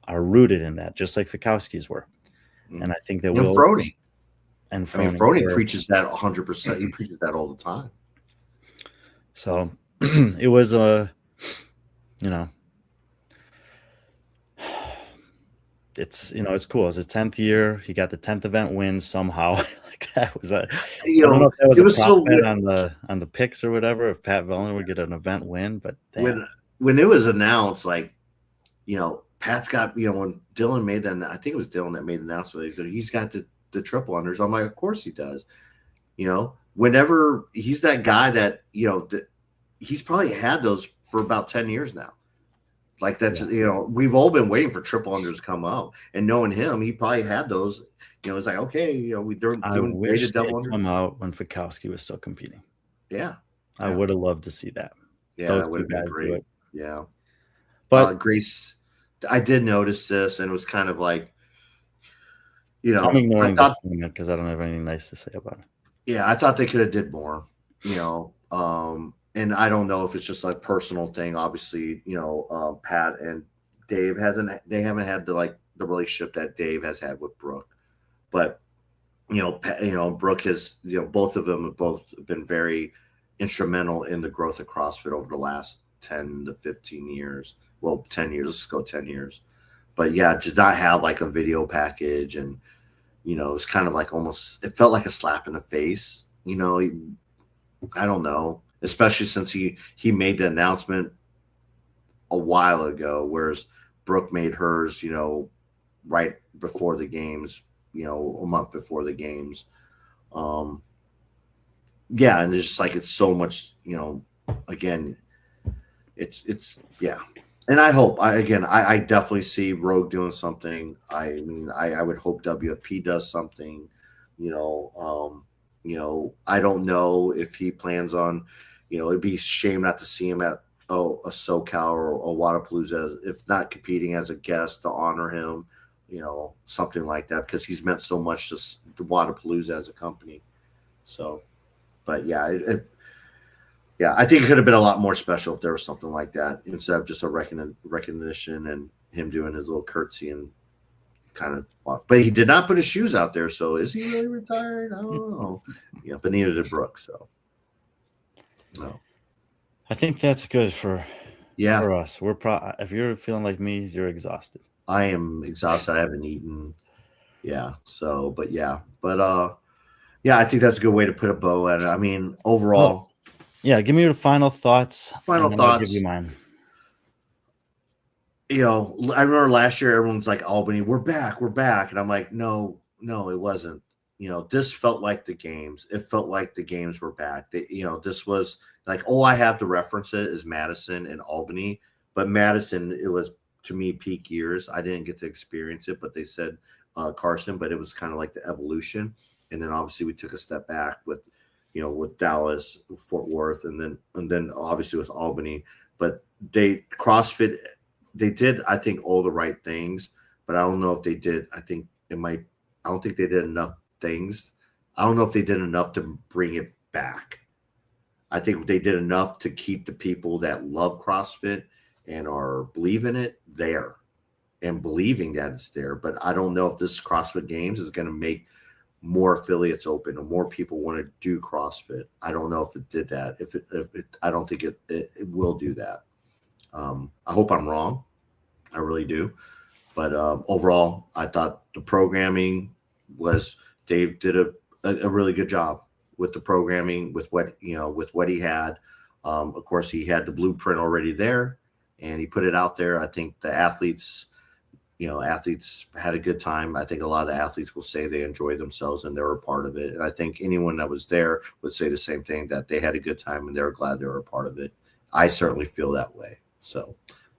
are rooted in that, just like Fikowski's were. And I think that Frony. And Frony preaches that 100%. He preaches that all the time. So it was you know, it's, you know, it's cool. It's his 10th year. He got the 10th event win somehow. Like, that was a, you know, I don't know if that was, it was so good on the picks or whatever, if Pat Vellner would get an event win. But when it was announced, like, you know, Pat's got, you know, when Dylan made that, I think it was Dylan that made the announcement, he said he's got the triple unders. I'm like, of course he does. You know, whenever he's that guy that, you know, he's probably had those for about 10 years now. Like, that's, you know, we've all been waiting for triple unders to come out, and knowing him, he probably had those. You know, it's like, okay, you know, I wish they come out when Fikowski was still competing. I would have loved to see that. That would have been great. But Grace, I did notice this, and it was kind of like, you know, I'm ignoring the tournament because I don't have anything nice to say about it. Yeah, I thought they could have did more, you know, and I don't know if it's just like personal thing. Obviously, you know, Pat and Dave haven't had the relationship that Dave has had with Brooke, but you know, Brooke has, you know, both of them have both been very instrumental in the growth of CrossFit over the last 10 to 15 years. Well, 10 years. Let's go 10 years. But yeah, to not have like a video package, and it's kind of like it felt like a slap in the face. I don't know, especially since he made the announcement a while ago, whereas Brooke made hers, right before the games, a month before the games. Yeah, and it's just like it's so much, again, it's yeah. And I hope I definitely see Rogue doing something. I mean, I would hope WFP does something. I don't know if he plans on, it'd be a shame not to see him at a SoCal or a Wadapalooza, if not competing as a guest to honor him, something like that, because he's meant so much to Wadapalooza as a company. So, but yeah, I think it could have been a lot more special if there was something like that instead of just a recognition and him doing his little curtsy and kind of walk. But he did not put his shoes out there, so is he really retired? I don't know. But neither did Brooke. So, no. I think that's good for us. We're if you're feeling like me, you're exhausted. I am exhausted. I haven't eaten. Yeah. So, but yeah, I think that's a good way to put a bow at it. I mean, overall. Yeah, give me your final thoughts. I'll give you mine. I remember last year everyone's like, Albany, we're back, and I'm like, no, it wasn't. This felt like the games. It felt like the games were back. This was like, I have to reference it as Madison and Albany, but Madison, it was to me peak years. I didn't get to experience it, but they said Carson, but it was kind of like the evolution. And then obviously we took a step back with Dallas, Fort Worth, and then obviously with Albany. But CrossFit, they did, I think, all the right things, but I don't know if they did. I don't think they did enough things. I don't know if they did enough to bring it back. I think they did enough to keep the people that love CrossFit and are believing it there and believing that it's there. But I don't know if this CrossFit Games is going to make more affiliates open and more people want to do CrossFit. I don't know if it did that. I don't think it will do that. I hope I'm wrong. I really do. But overall, I thought the programming was, Dave did a really good job with the programming, with what he had. Of course, he had the blueprint already there, and he put it out there. I think the athletes had a good time. I think a lot of the athletes will say they enjoyed themselves and they were a part of it. And I think anyone that was there would say the same thing, that they had a good time and they were glad they were a part of it. I certainly feel that way. So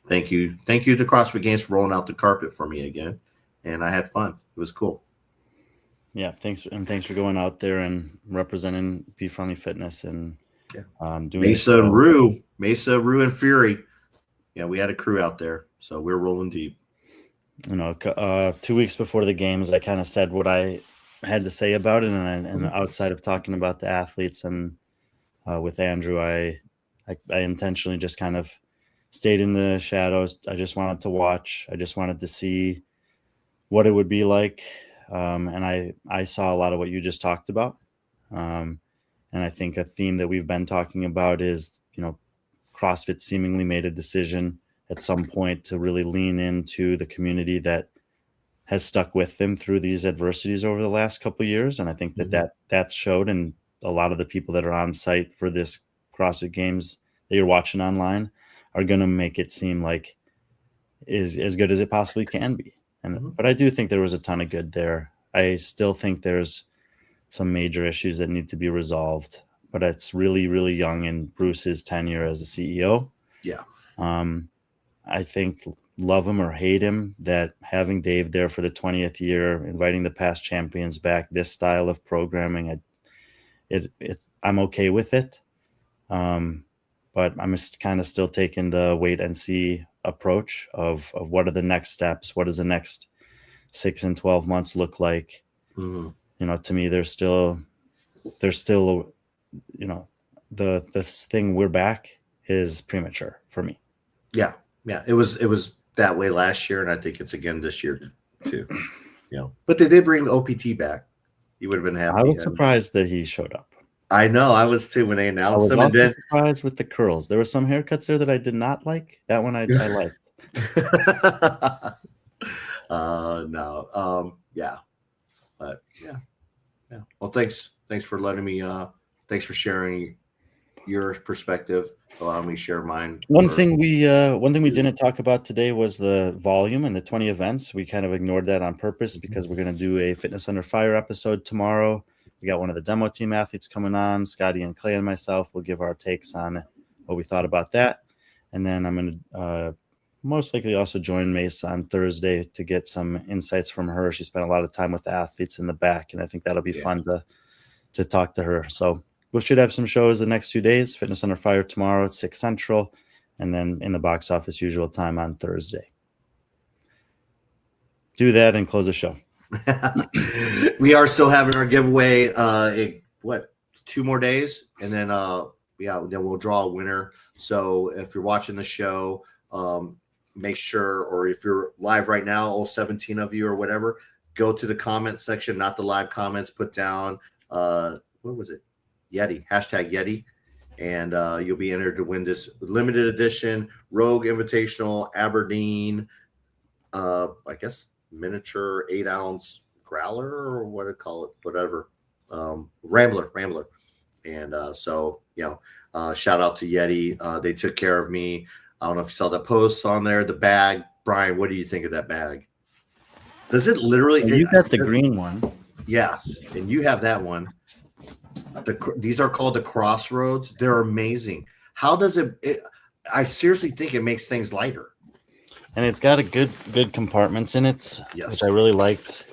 thank you to CrossFit Games for rolling out the carpet for me again. And I had fun. It was cool. Yeah, thanks for going out there and representing B.Friendly Fitness and doing Mesa and Rue and Fury. Yeah, we had a crew out there, so we're rolling deep. 2 weeks before the games, I kind of said what I had to say about it, and outside of talking about the athletes and with Andrew, I intentionally just kind of stayed in the shadows. I just wanted to watch. I just wanted to see what it would be like. And I saw a lot of what you just talked about. And I think a theme that we've been talking about is, CrossFit seemingly made a decision at some point to really lean into the community that has stuck with them through these adversities over the last couple of years. And I think that showed, and a lot of the people that are on site for this CrossFit Games that you're watching online are going to make it seem like is as good as it possibly can be. But I do think there was a ton of good there. I still think there's some major issues that need to be resolved, but it's really, really young in Bruce's tenure as a CEO. Yeah. I think, love him or hate him, that having Dave there for the 20th year, inviting the past champions back, this style of programming, I'm okay with it. But I'm just kind of still taking the wait and see approach of what are the next steps? What does the next 6 and 12 months look like? To me, there's still, this thing, we're back, is premature for me. Yeah. It was that way last year, and I think it's again this year too. But they did bring OPT back. You would have been happy. I was surprised that he showed up. I know. I was too when they I announced was them, and also then surprised with the curls. There were some haircuts there that I did not like. That one I liked. No. Yeah. But yeah. Well, thanks for letting me. Thanks for sharing your perspective, allowing me to share mine. One thing we didn't talk about today was the volume and the 20 events. We kind of ignored that on purpose because we're going to do a Fitness Under Fire episode tomorrow. We got one of the demo team athletes coming on. Scotty and Clay and myself will give our takes on what we thought about that. And then I'm going to most likely also join Mace on Thursday to get some insights from her. She spent a lot of time with the athletes in the back, and I think that'll be fun to talk to her. So we should have some shows the next 2 days. Fitness Under Fire tomorrow at 6 Central, and then in the box office usual time on Thursday. Do that and close the show. We are still having our giveaway. 2 more days, and then then we'll draw a winner. So if you're watching the show, make sure, or if you're live right now, all 17 of you or whatever, go to the comment section, not the live comments. Put down what was it? Yeti, #Yeti, and you'll be entered to win this limited edition Rogue Invitational Aberdeen, I guess miniature 8-ounce growler, or what to call it, whatever, Rambler, and so shout out to Yeti. They took care of me. I don't know if you saw the posts on there. The bag, Brian, what do you think of that bag? Does it literally? Well, you got the green one. Yes, and you have that one. These are called the Crossroads. They're amazing. How does it? I seriously think it makes things lighter. And it's got a good compartments in it, which I really liked.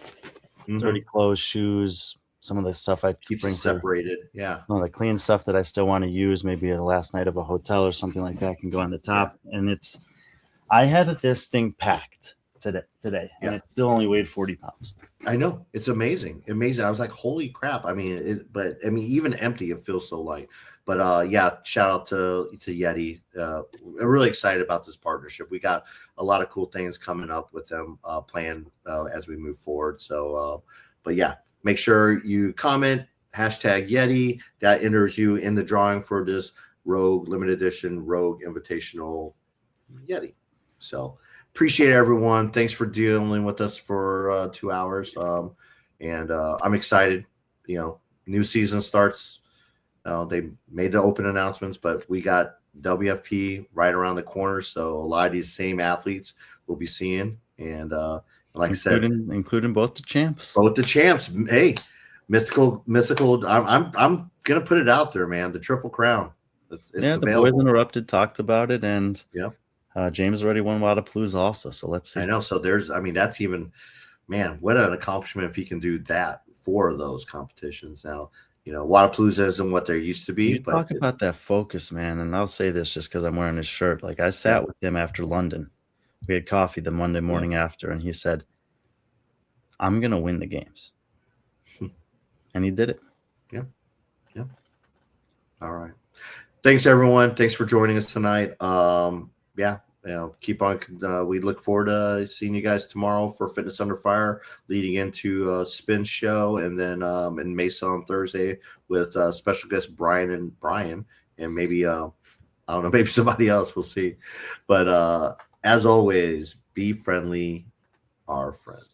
Dirty clothes, shoes, some of the stuff I keep separated. Yeah. Some of the clean stuff that I still want to use, maybe the last night of a hotel or something like that, can go on the top. And I had this thing packed today, and it still only weighed 40 pounds. I know, it's amazing. I was like, holy crap. I mean, even empty, it feels so light. But shout out to Yeti. I'm really excited about this partnership. We got a lot of cool things coming up with them planned as we move forward. So, make sure you comment #Yeti. That enters you in the drawing for this Rogue limited edition Rogue Invitational Yeti. So appreciate everyone. Thanks for dealing with us for 2 hours. And I'm excited. New season starts. They made the open announcements, but we got WFP right around the corner. So a lot of these same athletes we'll be seeing. And like I said, including both the champs. Hey, mythical. I'm gonna put it out there, man. The Triple Crown. It's the available. Boys Interrupted talked about it, and James already won Wadapalooza also. So let's see. I know. So that's even, man, what an accomplishment if he can do that for those competitions. Now, Wadapalooza isn't what there used to be. But talk about that focus, man. And I'll say this just because I'm wearing his shirt. Like, I sat with him after London. We had coffee the Monday morning after, and he said, I'm going to win the games. And he did it. Yeah. All right. Thanks, everyone. Thanks for joining us tonight. Keep on. We look forward to seeing you guys tomorrow for Fitness Under Fire, leading into a spin show, and then in Mesa on Thursday with special guest Brian, and maybe I don't know, maybe somebody else. We'll see. But as always, be friendly, our friends.